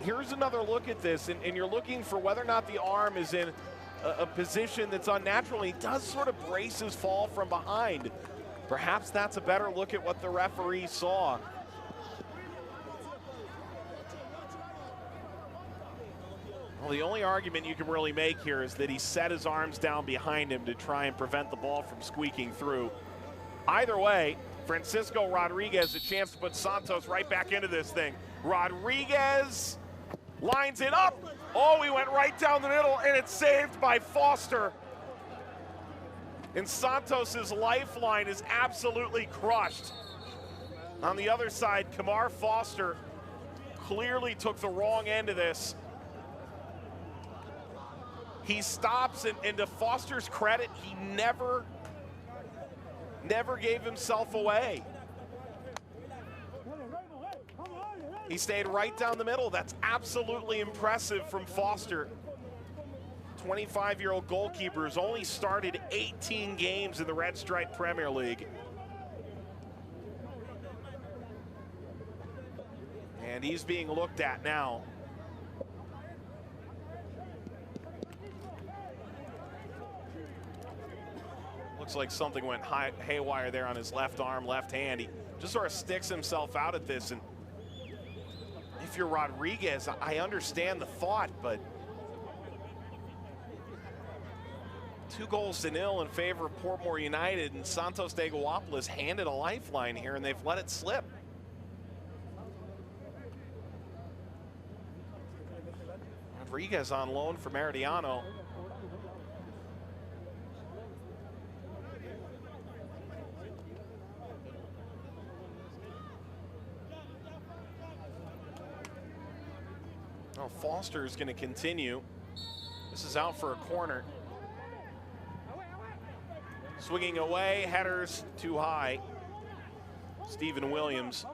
Here's another look at this, and you're looking for whether or not the arm is in a position that's unnatural. He does sort of brace his fall from behind. Perhaps that's a better look at what the referee saw. Well, the only argument you can really make here is that he set his arms down behind him to try and prevent the ball from squeaking through. Either way, Francisco Rodriguez a chance to put Santos right back into this thing. Rodriguez lines it up. Oh, he went right down the middle, and it's saved by Foster. And Santos's lifeline is absolutely crushed. On the other side, Kamar Foster clearly took the wrong end of this. He stops, and to Foster's credit, he never gave himself away. He stayed right down the middle. That's absolutely impressive from Foster. 25-year-old goalkeeper who's only started 18 games in the Red Stripe Premier League. And he's being looked at now. Looks like something went haywire there on his left arm, left hand. He just sort of sticks himself out at this. And if you're Rodriguez, I understand the thought, but 2-0 in favor of Portmore United, and Santos de Guapolis handed a lifeline here, and they've let it slip. Rodriguez on loan for Meridiano. Oh, Foster is going to continue. This is out for a corner. Swinging away, headers too high. Stephen Williams.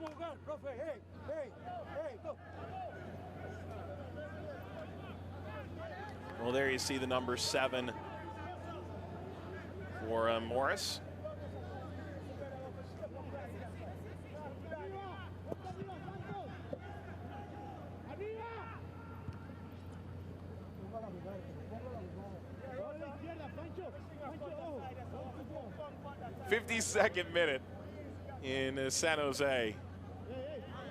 Well, there you see the number 7 for Morris. '52nd minute in San Jose.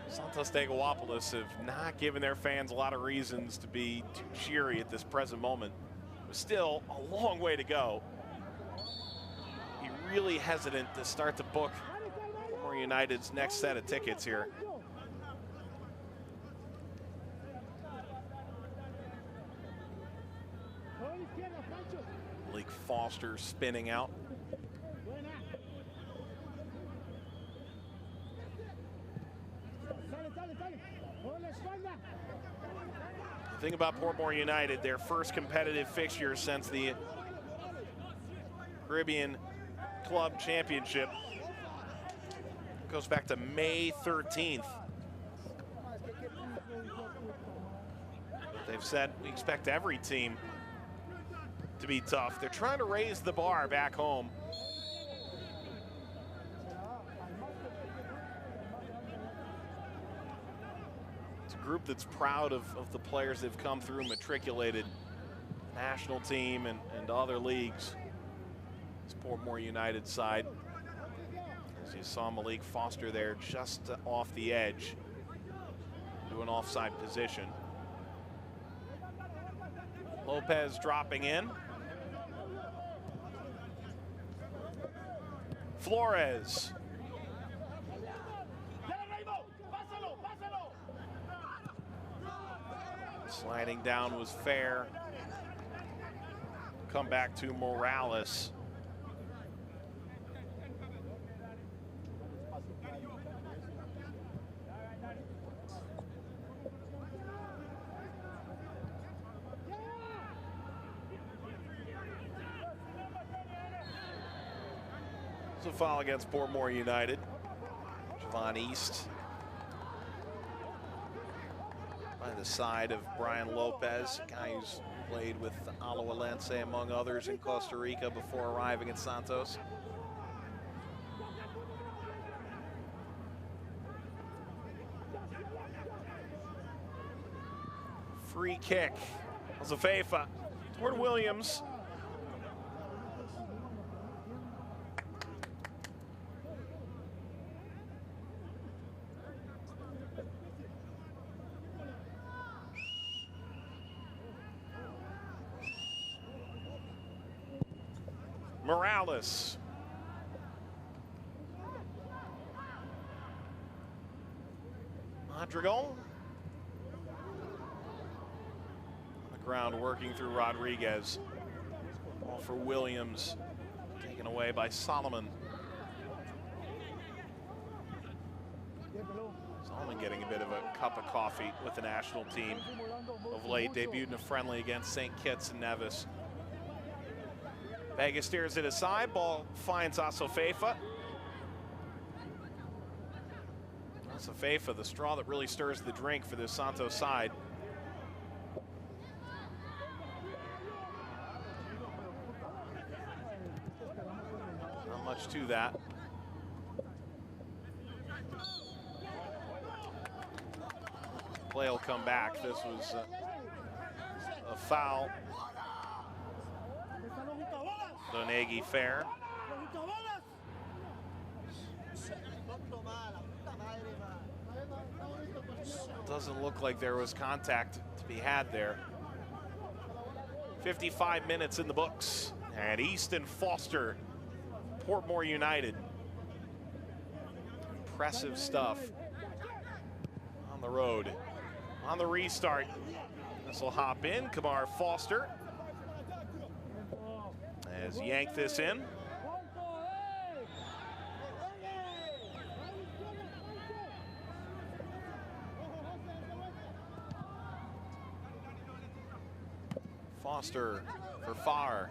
Santos de Guapolis have not given their fans a lot of reasons to be too cheery at this present moment. But still a long way to go. Be really hesitant to start to book Portmore United's next set of tickets here. Malik Foster spinning out. The thing about Portmore United, their first competitive fixture since the Caribbean Club Championship goes back to May 13th. They've said we expect every team to be tough. They're trying to raise the bar back home. Group that's proud of the players they've come through, matriculated national team and other leagues. It's Portmore United side. As you saw Malik Foster there just off the edge to an offside position. Lopez dropping in. Flores. Sliding down was fair. Come back to Morales. It's a foul against Portmore United. Javon East by the side of Brian Lopez, a guy who's played with Alajuelense, among others, in Costa Rica before arriving at Santos. Free kick. Azafeifa toward Williams. Morales. Madrigal. On the ground working through Rodriguez. Ball for Williams. Taken away by Solomon. Solomon getting a bit of a cup of coffee with the national team of late. Debuted in a friendly against St. Kitts and Nevis. Vega steers it aside, ball finds Azafeifa. Azafeifa, the straw that really stirs the drink for this Santos side. Not much to that. Play will come back. This was a foul. Donegi fair. Doesn't look like there was contact to be had there. 55 minutes in the books. And Easton Foster, Portmore United. Impressive stuff on the road. On the restart, this will hop in. Kamar Foster has yanked this in. Foster for Farr.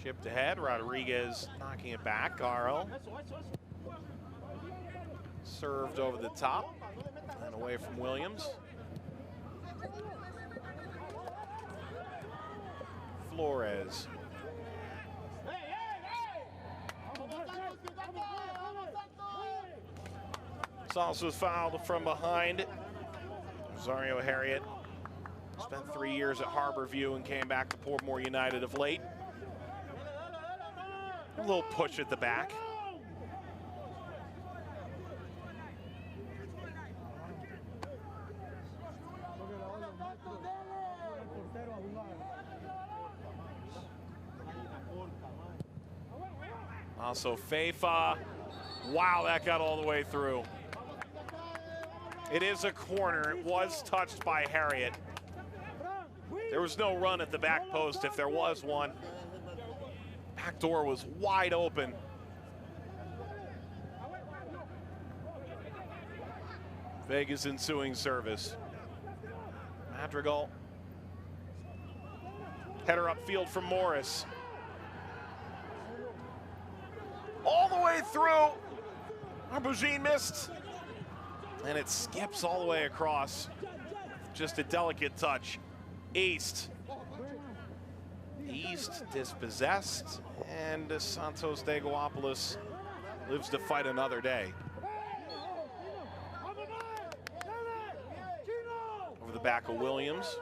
Chipped ahead, Rodriguez knocking it back. Garo served over the top and away from Williams. Flores. Santos was fouled from behind. Rosario Harriet spent 3 years at Harborview and came back to Portmore United of late. A little push at the back. Also Feifa. Wow, that got all the way through. It is a corner. It was touched by Harriet. There was no run at the back post if there was one. Back door was wide open. Vega's ensuing service. Madrigal. Header upfield from Morris. All the way through. Arbogine missed. And it skips all the way across. Just a delicate touch. East dispossessed, and Santos de Guapoulos lives to fight another day. Over the back of Williams.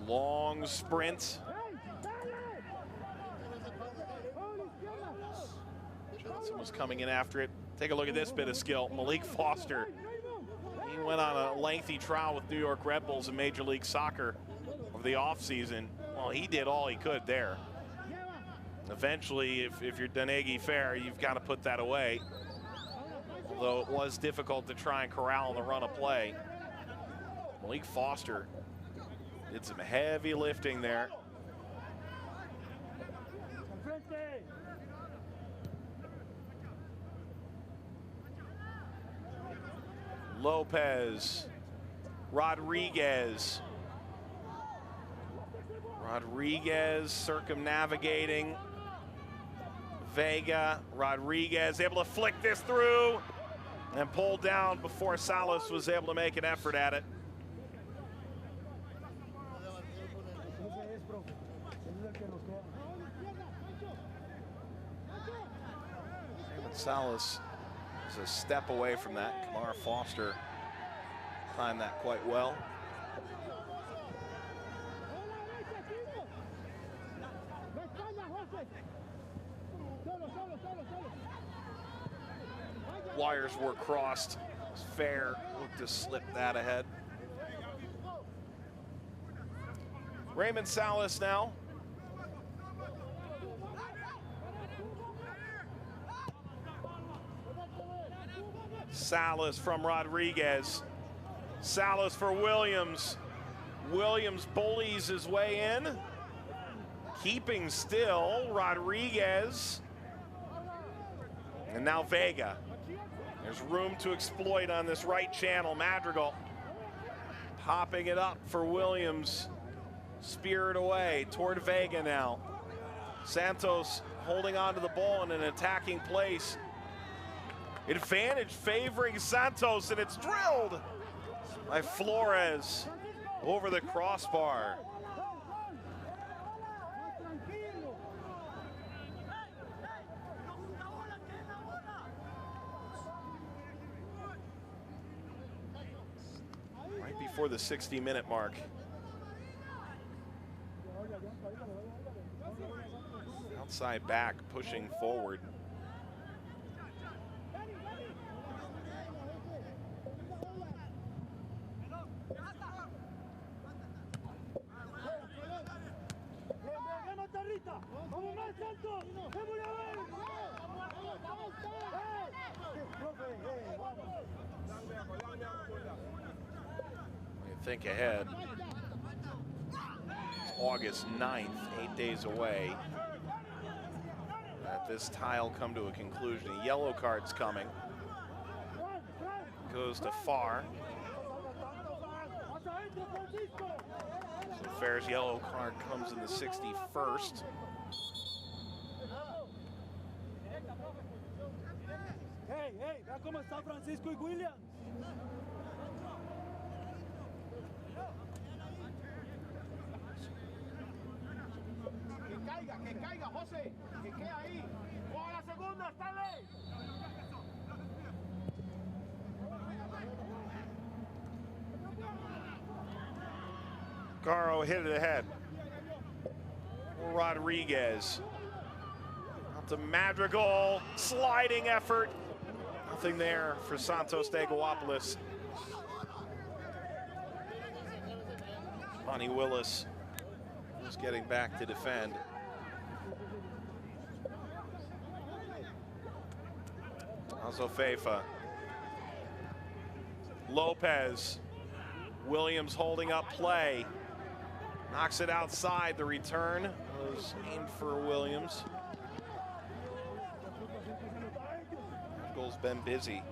Long sprint. Johnson was coming in after it. Take a look at this bit of skill. Malik Foster. He went on a lengthy trial with New York Red Bulls in Major League Soccer over the offseason. Well, he did all he could there. Eventually, if you're Denegi Fair, you've got to put that away. Although it was difficult to try and corral on the run of play. Malik Foster did some heavy lifting there. Lopez, Rodriguez. Rodriguez circumnavigating Vega. Rodriguez able to flick this through and pull down before Salas was able to make an effort at it. Salas is a step away from that. Kamar Foster timed that quite well. Wires were crossed. Fair looked to slip that ahead. Raymond Salas now. Salas from Rodriguez. Salas for Williams. Williams bullies his way in. Keeping still, Rodriguez. And now Vega. There's room to exploit on this right channel. Madrigal popping it up for Williams. Speared away toward Vega now. Santos holding on to the ball in an attacking place. Advantage favoring Santos, and it's drilled by Flores over the crossbar. before the 60-minute mark. Outside back, pushing forward. You think ahead. It's August 9th, 8 days away. This tie will come to a conclusion. A yellow card's coming. Goes to Farr. So Farr's yellow card comes in the 61st. Hey, vea cómo está Francisco y Williams. Que caiga, José, que quede ahí. ¡Juega la segunda, Stanley! Caro hit it ahead. Rodriguez. Out to Madrigal. Sliding effort. Nothing there for Santos de Aguapolis. Bonnie Willis just getting back to defend. Azofeifa. Lopez. Williams holding up play. Knocks it outside. The return was aimed for Williams. Goal's been busy.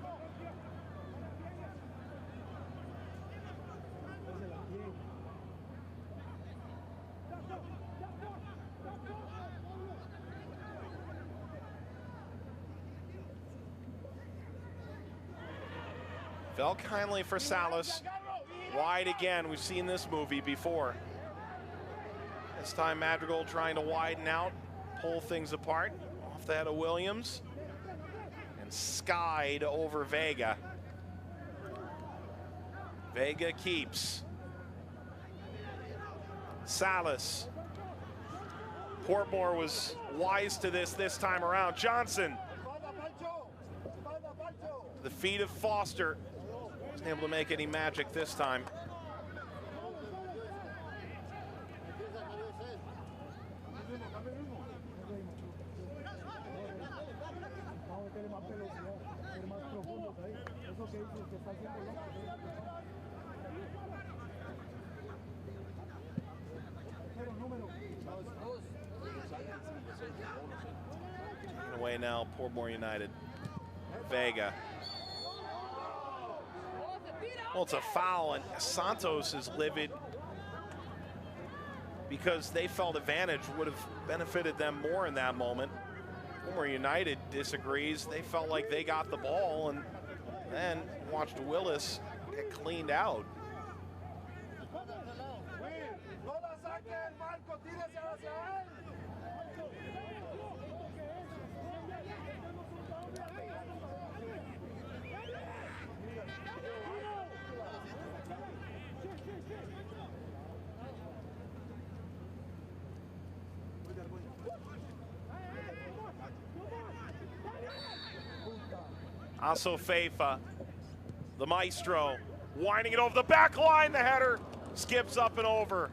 Fell kindly for Salas. Wide again. We've seen this movie before. This time Madrigal trying to widen out, pull things apart. Off the head of Williams. And skied over Vega. Vega keeps. Salas. Portmore was wise to this time around. Johnson. The feet of Foster. Wasn't able to make any magic this time. Taken away now, Portmore United. Vega. Well, it's a foul, and Santos is livid because they felt advantage would have benefited them more in that moment. Portmore United disagrees. They felt like they got the ball and then watched Willis get cleaned out. Azofeifa, the maestro, winding it over the back line. The header skips up and over.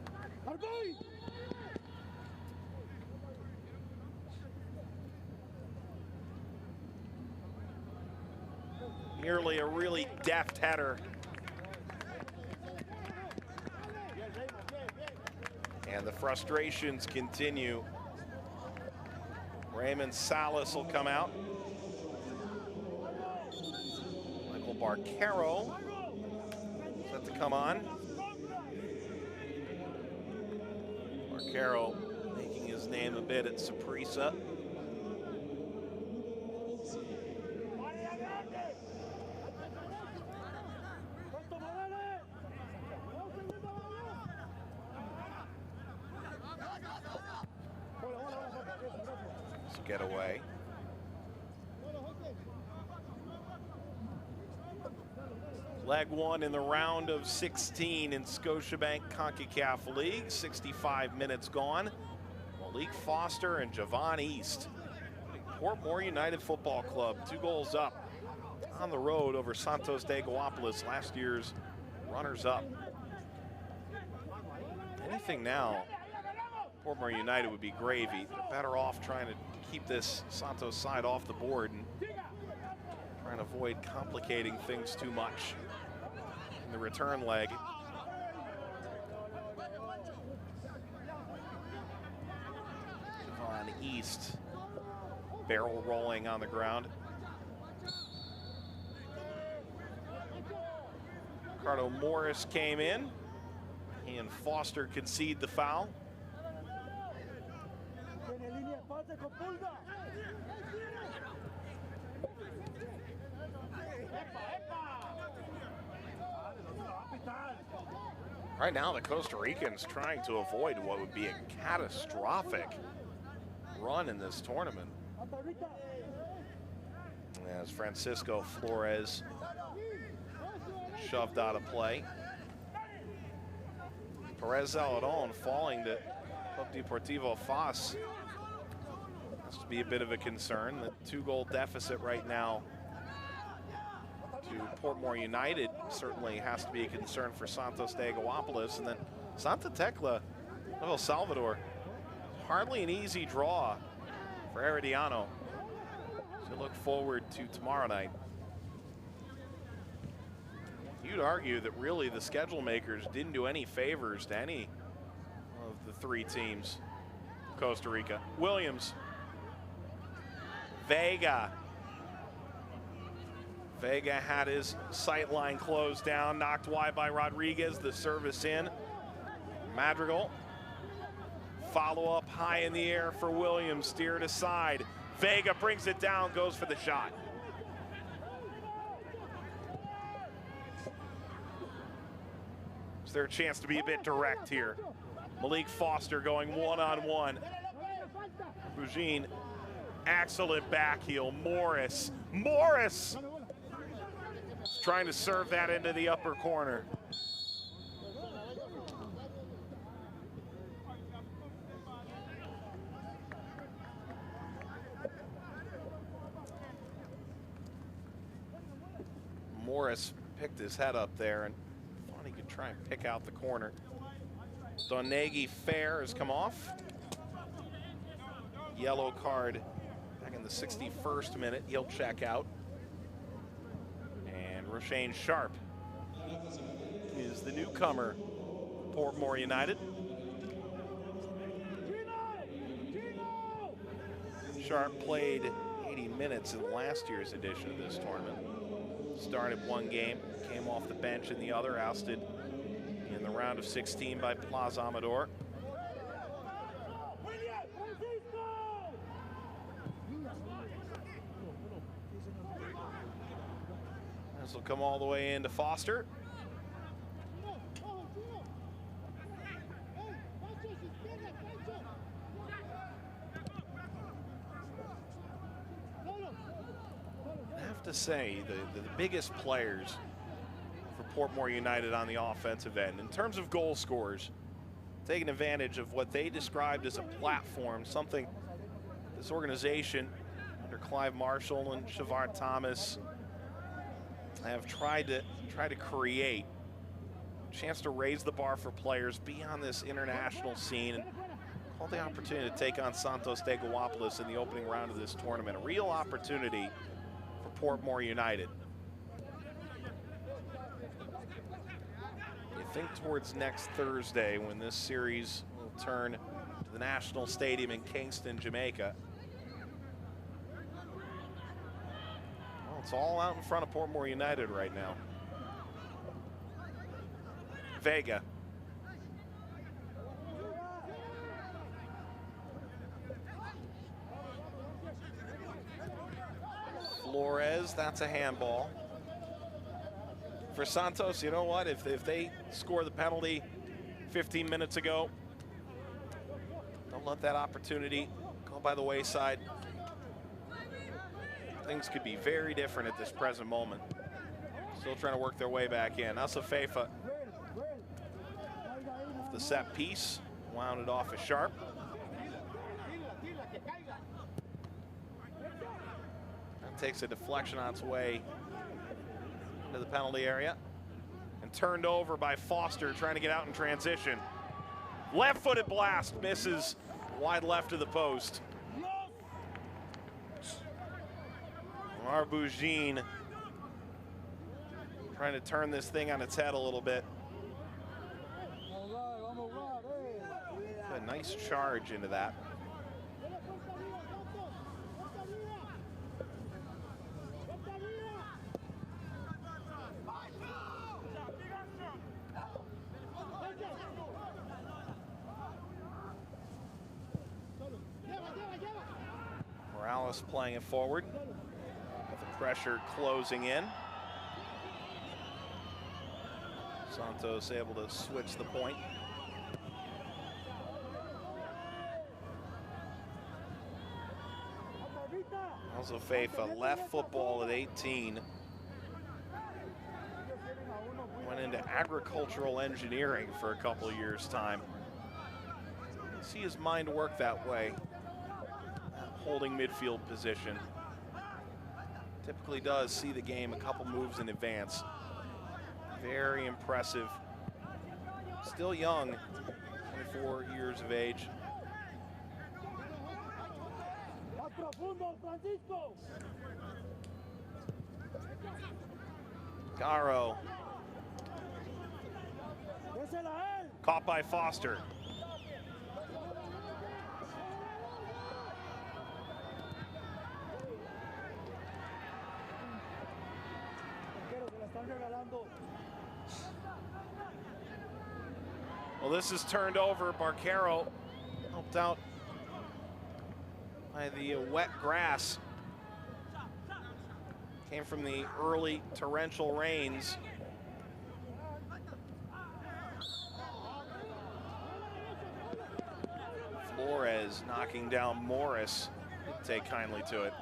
Nearly a really deft header. And the frustrations continue. Raymond Salas will come out. Michael Barquero set to come on. Barquero making his name a bit at Saprissa. Getaway. Leg one in the round of 16 in Scotiabank Concacaf League. 65 minutes gone. Malik Foster and Javon East. Portmore United Football Club, 2 goals up on the road over Santos de Guapolis, last year's runners-up. Anything now, Portmore United would be gravy. They're better off trying to keep this Santos side off the board and trying to avoid complicating things too much in the return leg. Javon East barrel rolling on the ground. Ricardo Morris came in. He and Foster concede the foul. Right now, the Costa Ricans trying to avoid what would be a catastrophic run in this tournament. As Francisco Flores shoved out of play. Perez Zeledon falling to Club Deportivo Fas. Has to be a bit of a concern. The 2-goal deficit right now to Portmore United certainly has to be a concern for Santos de Guapolis. And then Santa Tecla of El Salvador. Hardly an easy draw for Herediano. So look forward to tomorrow night. You'd argue that really the schedule makers didn't do any favors to any of the 3 teams. Costa Rica. Williams. Vega. Vega had his sight line closed down, knocked wide by Rodriguez, the service in. Madrigal. Follow up high in the air for Williams, steered aside. Vega brings it down, goes for the shot. Is there a chance to be a bit direct here? Malik Foster going one-on-one. Bougine, excellent back heel. Morris trying to serve that into the upper corner. Morris picked his head up there and thought he could try and pick out the corner. Donegi Fair has come off. Yellow card back in the 61st minute. He'll check out. And Roshane Sharp is the newcomer, Portmore United. Sharp played 80 minutes in last year's edition of this tournament. Started 1 game, came off the bench in the other, ousted in the round of 16 by Plaza Amador. This will come all the way into Foster. I have to say, the biggest players for Portmore United on the offensive end, in terms of goal scorers, taking advantage of what they described as a platform, something this organization under Clive Marshall and Shavar Thomas have tried to create a chance to raise the bar for players, be on this international scene, and call the opportunity to take on Santos de Guapolis in the opening round of this tournament. A real opportunity for Portmore United. You think towards next Thursday when this series will turn to the National Stadium in Kingston, Jamaica. Well, it's all out in front of Portmore United right now. Vega. Flores, that's a handball. For Santos, you know what? If they score the penalty 15 minutes ago, don't let that opportunity go by the wayside. Things could be very different at this present moment. Still trying to work their way back in. Asafefa, the set piece, wound it off as sharp. That takes a deflection on its way into the penalty area. And turned over by Foster, trying to get out in transition. Left-footed blast, misses wide left of the post. Arbugin trying to turn this thing on its head a little bit. A nice charge into that. Morales playing it forward, with the pressure closing in. Santos able to switch the point. Also Feifa left football at 18. Went into agricultural engineering for a couple of years' time. See his mind work that way. Holding midfield position. Typically does see the game a couple moves in advance. Very impressive. Still young, 24 years of age. Garo. Caught by Foster. Well, this is turned over. Barquero helped out by the wet grass. Came from the early torrential rains. Flores knocking down Morris. Didn't take kindly to it.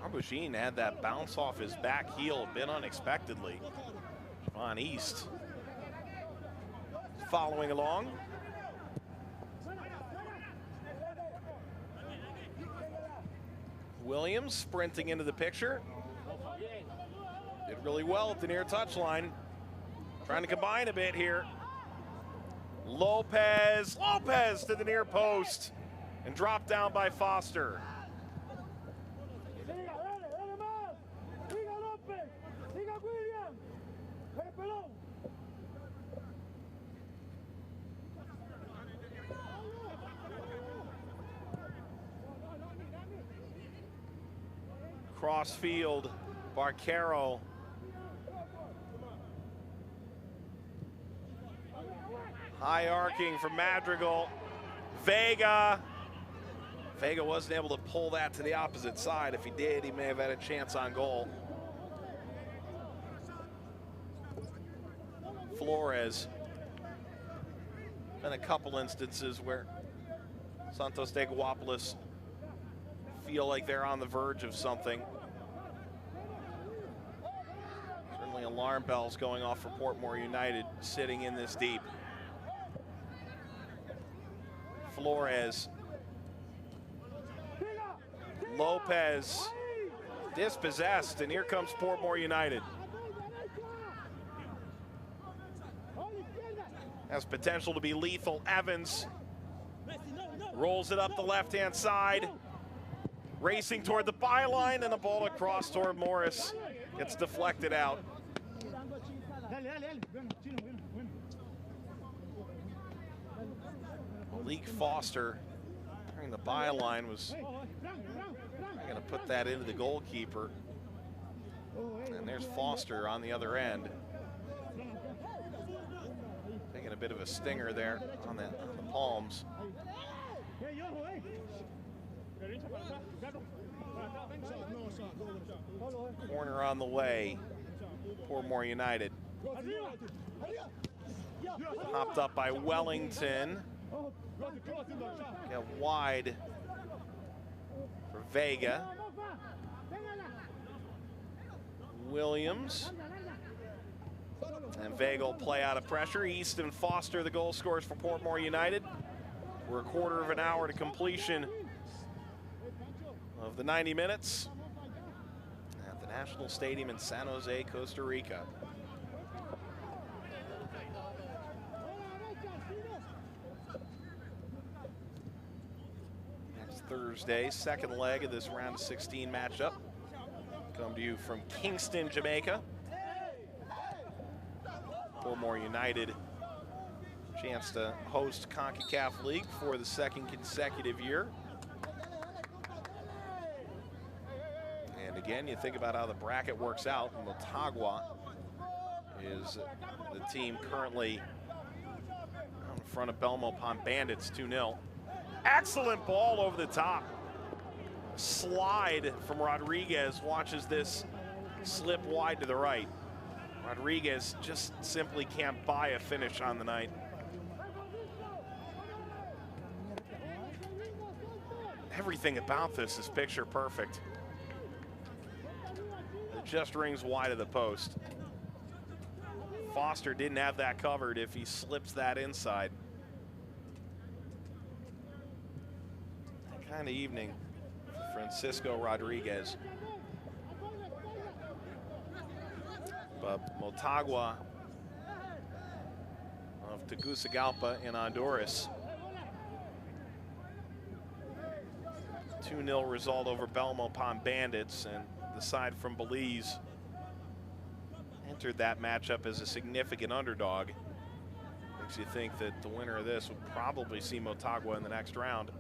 Arbugin had that bounce off his back heel a bit unexpectedly. Javon East following along. Williams sprinting into the picture. Did really well at the near touchline. Trying to combine a bit here. Lopez to the near post and dropped down by Foster. Cross field, Barquero. High arcing from Madrigal. Vega wasn't able to pull that to the opposite side. If he did, he may have had a chance on goal. Flores. Been a couple instances where Santos de Guapolis feel like they're on the verge of something. Certainly alarm bells going off for Portmore United sitting in this deep. Flores. Lopez dispossessed, and here comes Portmore United. Has potential to be lethal. Evans rolls it up the left-hand side. Racing toward the byline, and the ball across toward Morris. Gets deflected out. Malik Foster during the byline was going to put that into the goalkeeper. And there's Foster on the other end. Taking a bit of a stinger there on the palms. Corner on the way. Portmore United. Popped up by Wellington. Get wide for Vega. Williams. And Vega will play out of pressure. Easton Foster, the goal scorers for Portmore United. We're a quarter of an hour to completion of the 90 minutes at the National Stadium in San Jose, Costa Rica. Next Thursday, second leg of this round of 16 matchup. Come to you from Kingston, Jamaica. Portmore United, chance to host Concacaf League for the second consecutive year. And again, you think about how the bracket works out. Motagua is the team currently in front of Belmopont Bandits 2-0. Excellent ball over the top. Slide from Rodriguez, watches this slip wide to the right. Rodriguez just simply can't buy a finish on the night. Everything about this is picture perfect. It just rings wide of the post. Foster didn't have that covered if he slips that inside. That kind of evening for Francisco Rodriguez. But Motagua of Tegucigalpa in Honduras. 2-0 result over Belmopont Bandits, and the side from Belize entered that matchup as a significant underdog. Makes you think that the winner of this would probably see Motagua in the next round.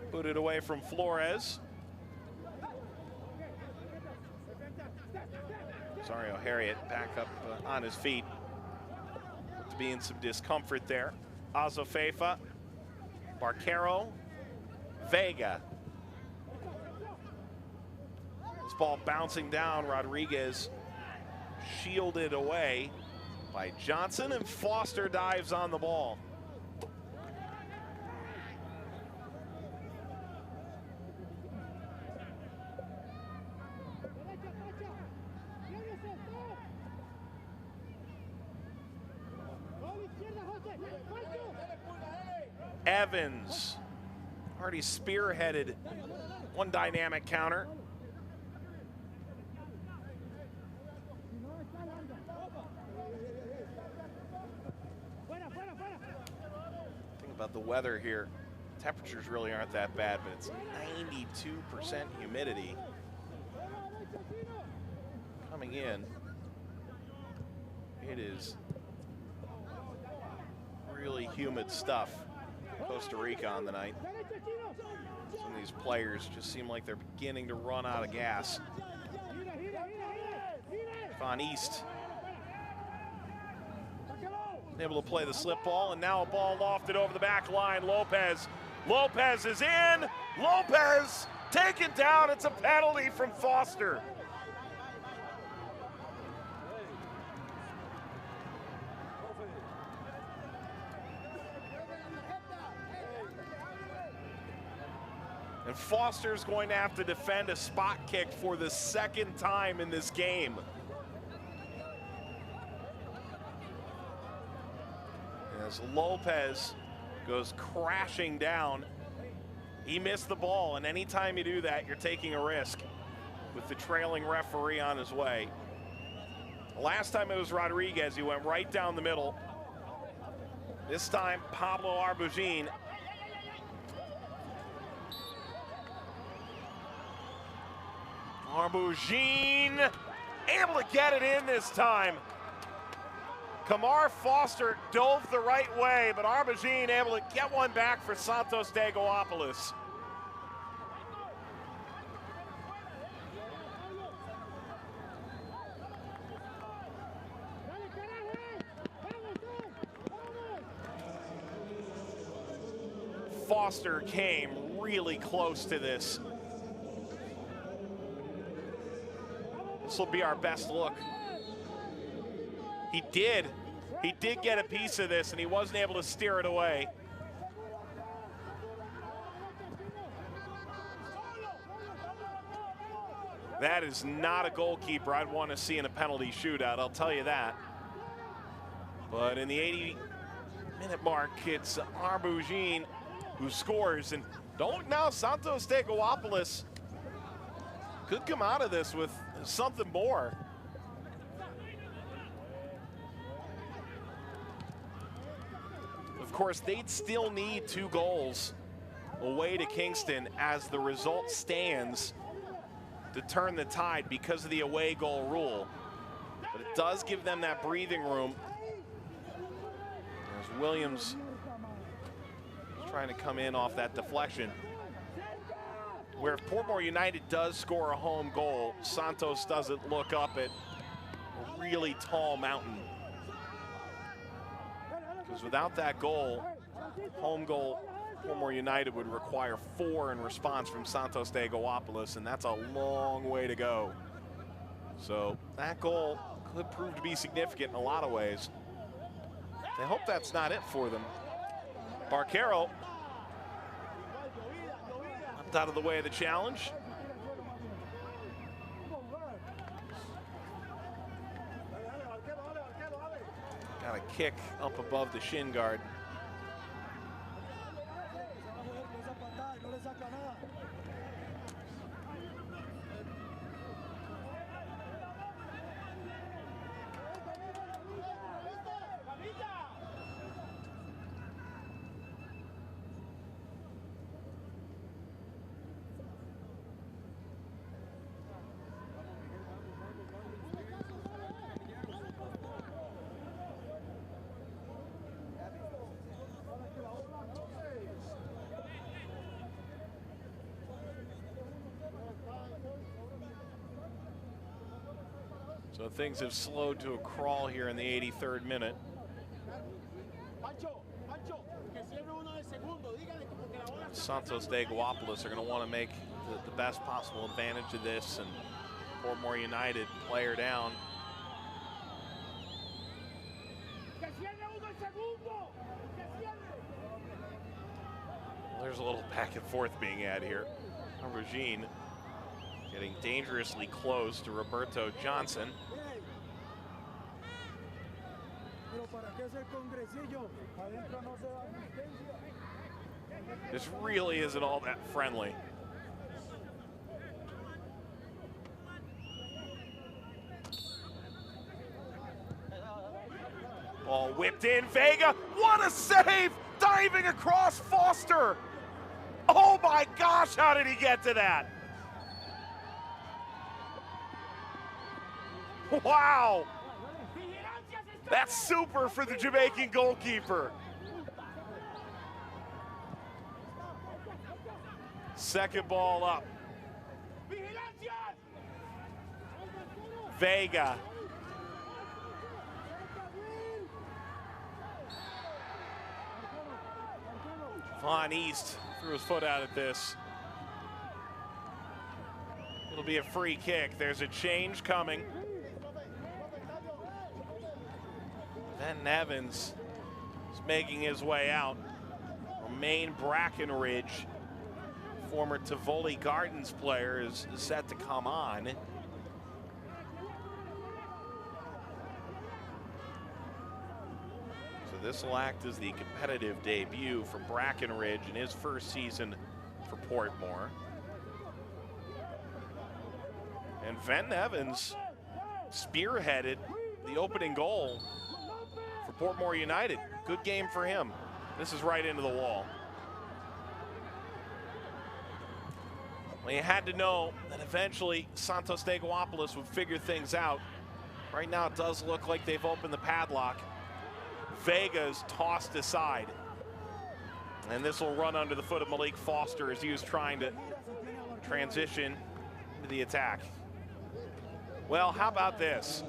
Put it away from Flores. Rosario Harriet back up on his feet. To be in some discomfort there. Azofeifa, Barquero, Vega. This ball bouncing down, Rodriguez shielded away by Johnson, and Foster dives on the ball. Evans already spearheaded one dynamic counter. Think about the weather here. Temperatures really aren't that bad, but it's 92% humidity coming in. It is really humid stuff. Costa Rica on the night. Some of these players just seem like they're beginning to run out of gas. Von East able to play the slip ball, and now a ball lofted over the back line. Lopez. Lopez is in. Lopez taken down. It's a penalty from Foster. And Foster's going to have to defend a spot kick for the second time in this game. As Lopez goes crashing down, he missed the ball, and anytime you do that, you're taking a risk with the trailing referee on his way. Last time it was Rodriguez, he went right down the middle. This time, Pablo Arbugin. Arbugin able to get it in this time. Kamar Foster dove the right way, but Arbugin able to get one back for Santos Dagoapoulos. Foster came really close to this. This will be our best look. He did get a piece of this, and he wasn't able to steer it away. That is not a goalkeeper I'd want to see in a penalty shootout, I'll tell you that. But in the 80-minute mark, it's Arbogin who scores. And don't look now, Santos Stegoopoulos could come out of this with something more. Of course, they'd still need 2 goals away to Kingston as the result stands to turn the tide because of the away goal rule. But it does give them that breathing room. As Williams is trying to come in off that deflection. Where if Portmore United does score a home goal, Santos doesn't look up at a really tall mountain. Because without that goal, home goal, Portmore United would require 4 in response from Santos Stegoopoulos, and that's a long way to go. So that goal could prove to be significant in a lot of ways. They hope that's not it for them. Barquero upped out of the way of the challenge. Got a kick up above the shin guard. So things have slowed to a crawl here in the 83rd minute. Santos Stegoopoulos are going to want to make the best possible advantage of this, and Portmore United player down. There's a little back and forth being had here. Arbogin getting dangerously close to Roberto Johnson. This really isn't all that friendly. Ball whipped in, Vega, what a save! Diving across Foster! Oh my gosh, how did he get to that? Wow! That's super for the Jamaican goalkeeper. Second ball up. Vega. Von East threw his foot out at this. It'll be a free kick. There's a change coming. Then Evans is making his way out. Romain Brackenridge, former Tivoli Gardens player, is set to come on. So this will act as the competitive debut for Brackenridge in his first season for Portmore. And Van Evans spearheaded the opening goal for Portmore United. Good game for him. This is right into the wall. Well, you had to know that eventually Santos Stegoopoulos would figure things out. Right now it does look like they've opened the padlock. Vega's tossed aside. And this will run under the foot of Malik Foster as he was trying to transition to the attack. Well, how about this?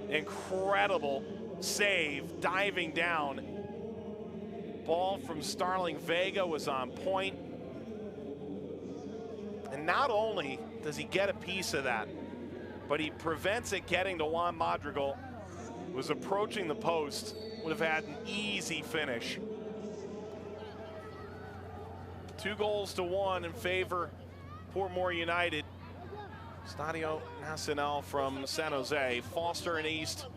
Incredible save, diving down. ball from Starling Vega was on point. And not only does he get a piece of that, but he prevents it getting to Juan Madrigal, was approaching the post, would have had an easy finish. 2-1 in favor Portmore United. Stadio Nacional from San Jose. Foster and East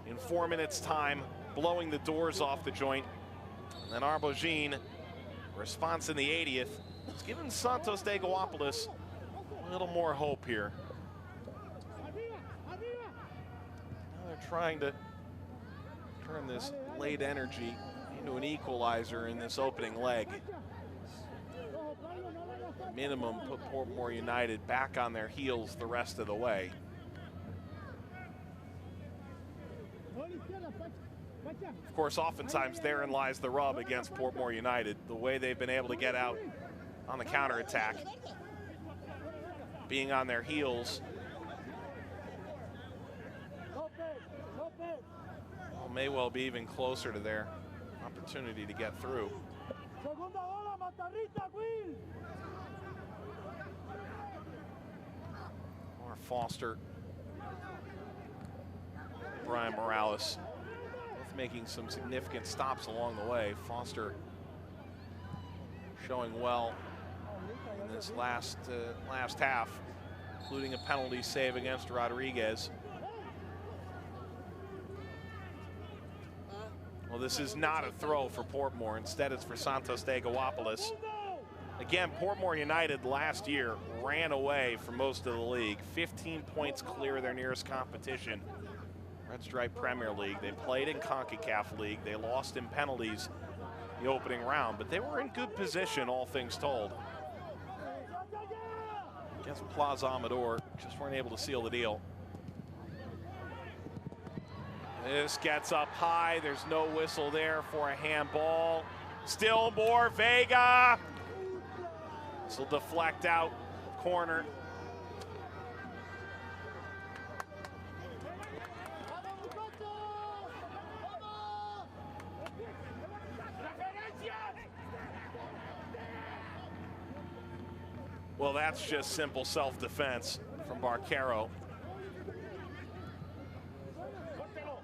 in 4 minutes time, blowing the doors off the joint. And then Arbogin, response in the 80th. It's given Santos de Guapolis a little more hope here. Now they're trying to turn this late energy into an equalizer in this opening leg. Minimum put Portmore United back on their heels the rest of the way. Of course, oftentimes therein lies the rub against Portmore United, the way they've been able to get out on the counterattack, being on their heels. Well, may well be even closer to their opportunity to get through. Or Foster, Brian Morales, both making some significant stops along the way. Foster showing well in this last half, including a penalty save against Rodriguez. Well, this is not a throw for Portmore. Instead, it's for Santos de Guapolis. Again, Portmore United last year ran away for most of the league. 15 points clear of their nearest competition, Red Stripe Premier League. They played in Concacaf League. They lost in penalties the opening round, but they were in good position, all things told. Against Plaza Amador, just weren't able to seal the deal. This gets up high. There's no whistle there for a handball. Still more Vega. This will deflect out, corner. Well, that's just simple self-defense from Barquero.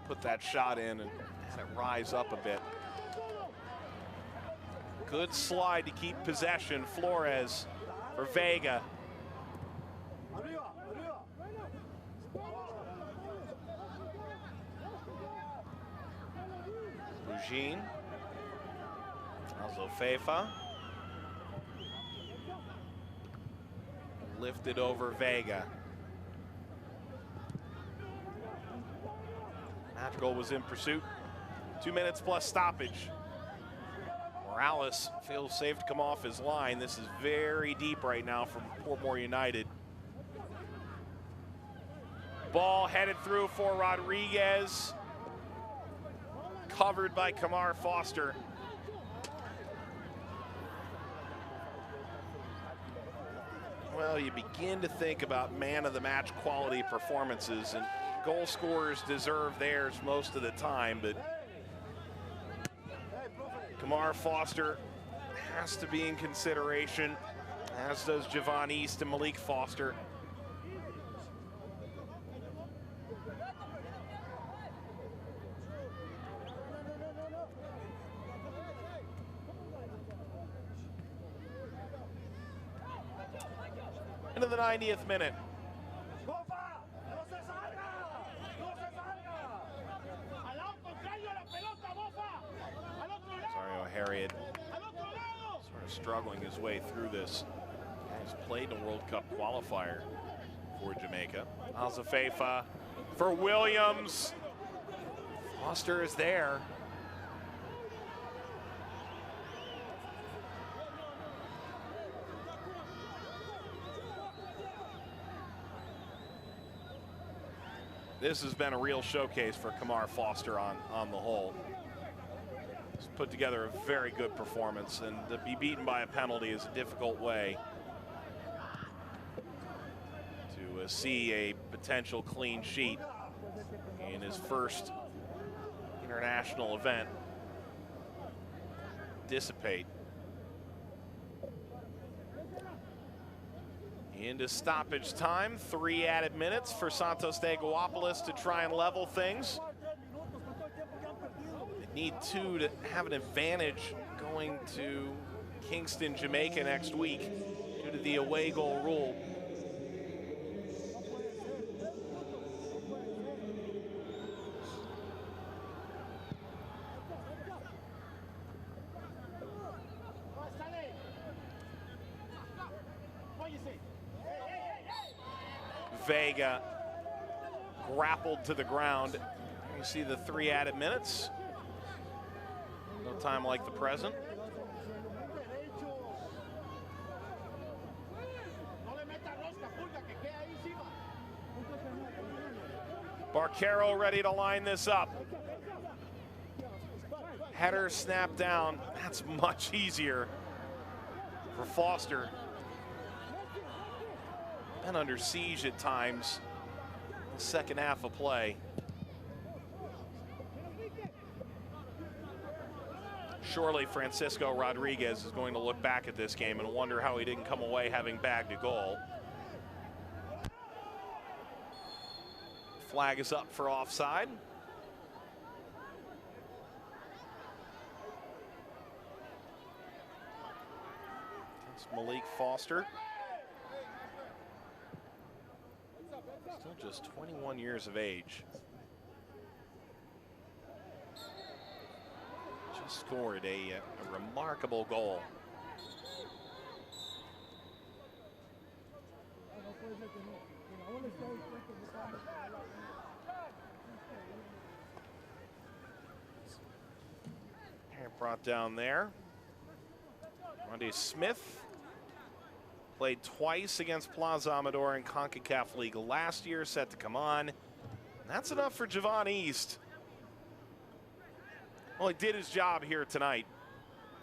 Put that shot in and had it rise up a bit. Good slide to keep possession. Flores for Vega. Bugin. Alzofefa. Lifted over Vega. Madrigal was in pursuit. 2 minutes plus stoppage. Morales feels safe to come off his line. This is very deep right now from Portmore United. Ball headed through for Rodriguez. Covered by Kamar Foster. Well, you begin to think about man of the match quality performances, and goal scorers deserve theirs most of the time, but Kamar Foster has to be in consideration, as does Javon East and Malik Foster. Into the 90th minute. Harriet sort of struggling his way through this. He's played in a World Cup qualifier for Jamaica. Alzofefa for Williams. Foster is there. This has been a real showcase for Kamar Foster on the whole. He's put together a very good performance, and to be beaten by a penalty is a difficult way to see a potential clean sheet in his first international event. dissipate. Into stoppage time, 3 added minutes for Santos de Guapolis to try and level things. They need 2 to have an advantage going to Kingston, Jamaica next week due to the away goal rule. Vega grappled to the ground. You see the 3 added minutes. No time like the present. Barquero ready to line this up. Header snap down. That's much easier for Foster. And under siege at times, the second half of play. Surely Francisco Rodriguez is going to look back at this game and wonder how he didn't come away having bagged a goal. Flag is up for offside. It's Malik Foster. Still just 21 years of age. Just scored a remarkable goal. Brought down there. Randy Smith played twice against Plaza Amador in Concacaf League last year, set to come on. And that's enough for Javon East. Well, he did his job here tonight.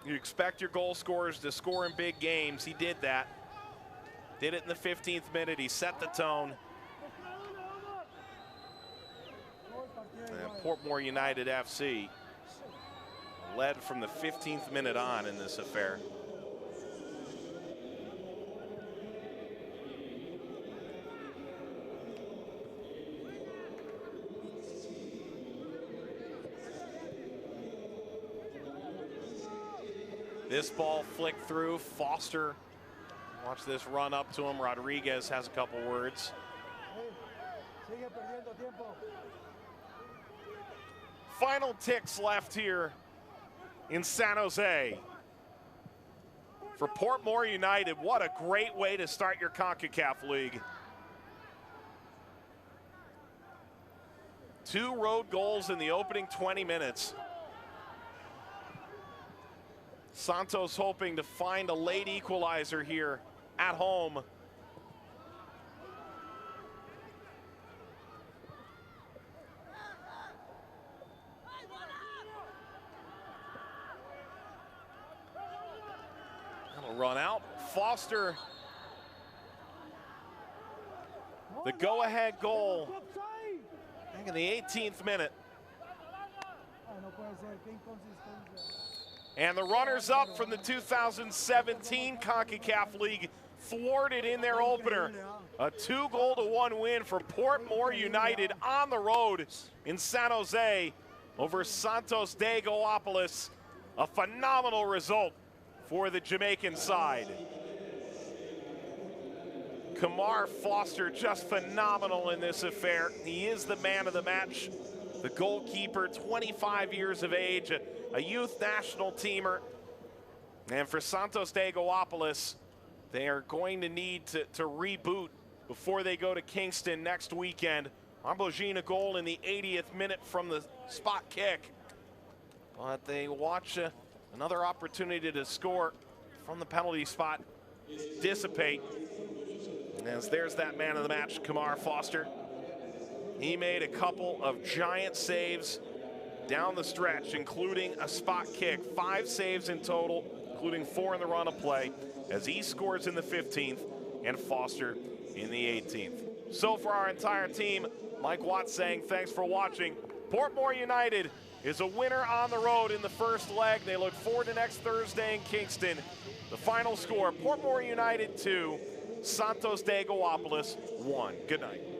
You expect your goal scorers to score in big games. He did that. Did it in the 15th minute. He set the tone. And Portmore United FC led from the 15th minute on in this affair. This ball flicked through. Foster, watch this run up to him. Rodriguez has a couple words. Final ticks left here in San Jose. For Portmore United, what a great way to start your CONCACAF League. 2 road goals in the opening 20 minutes. Santos hoping to find a late equalizer here at home. That'll run out. Foster, the go-ahead goal back in the 18th minute. And the runners-up from the 2017 CONCACAF League thwarted in their opener. A 2-1 win for Portmore United on the road in San Jose over Santos de Guapolis. A phenomenal result for the Jamaican side. Kamar Foster just phenomenal in this affair. He is the man of the match. The goalkeeper, 25 years of age, a youth national teamer. And for Santos de Guapolis, they are going to need to reboot before they go to Kingston next weekend. Ambogine a goal in the 80th minute from the spot kick. But they watch another opportunity to score from the penalty spot dissipate. As there's that man of the match, Kamar Foster. He made a couple of giant saves down the stretch, including a spot kick. 5 saves in total, including 4 in the run of play, as he scores in the 15th and Foster in the 18th. So for our entire team, Mike Watts saying thanks for watching. Portmore United is a winner on the road in the first leg. They look forward to next Thursday in Kingston. The final score, Portmore United 2, Santos de Aguapolis 1. Good night.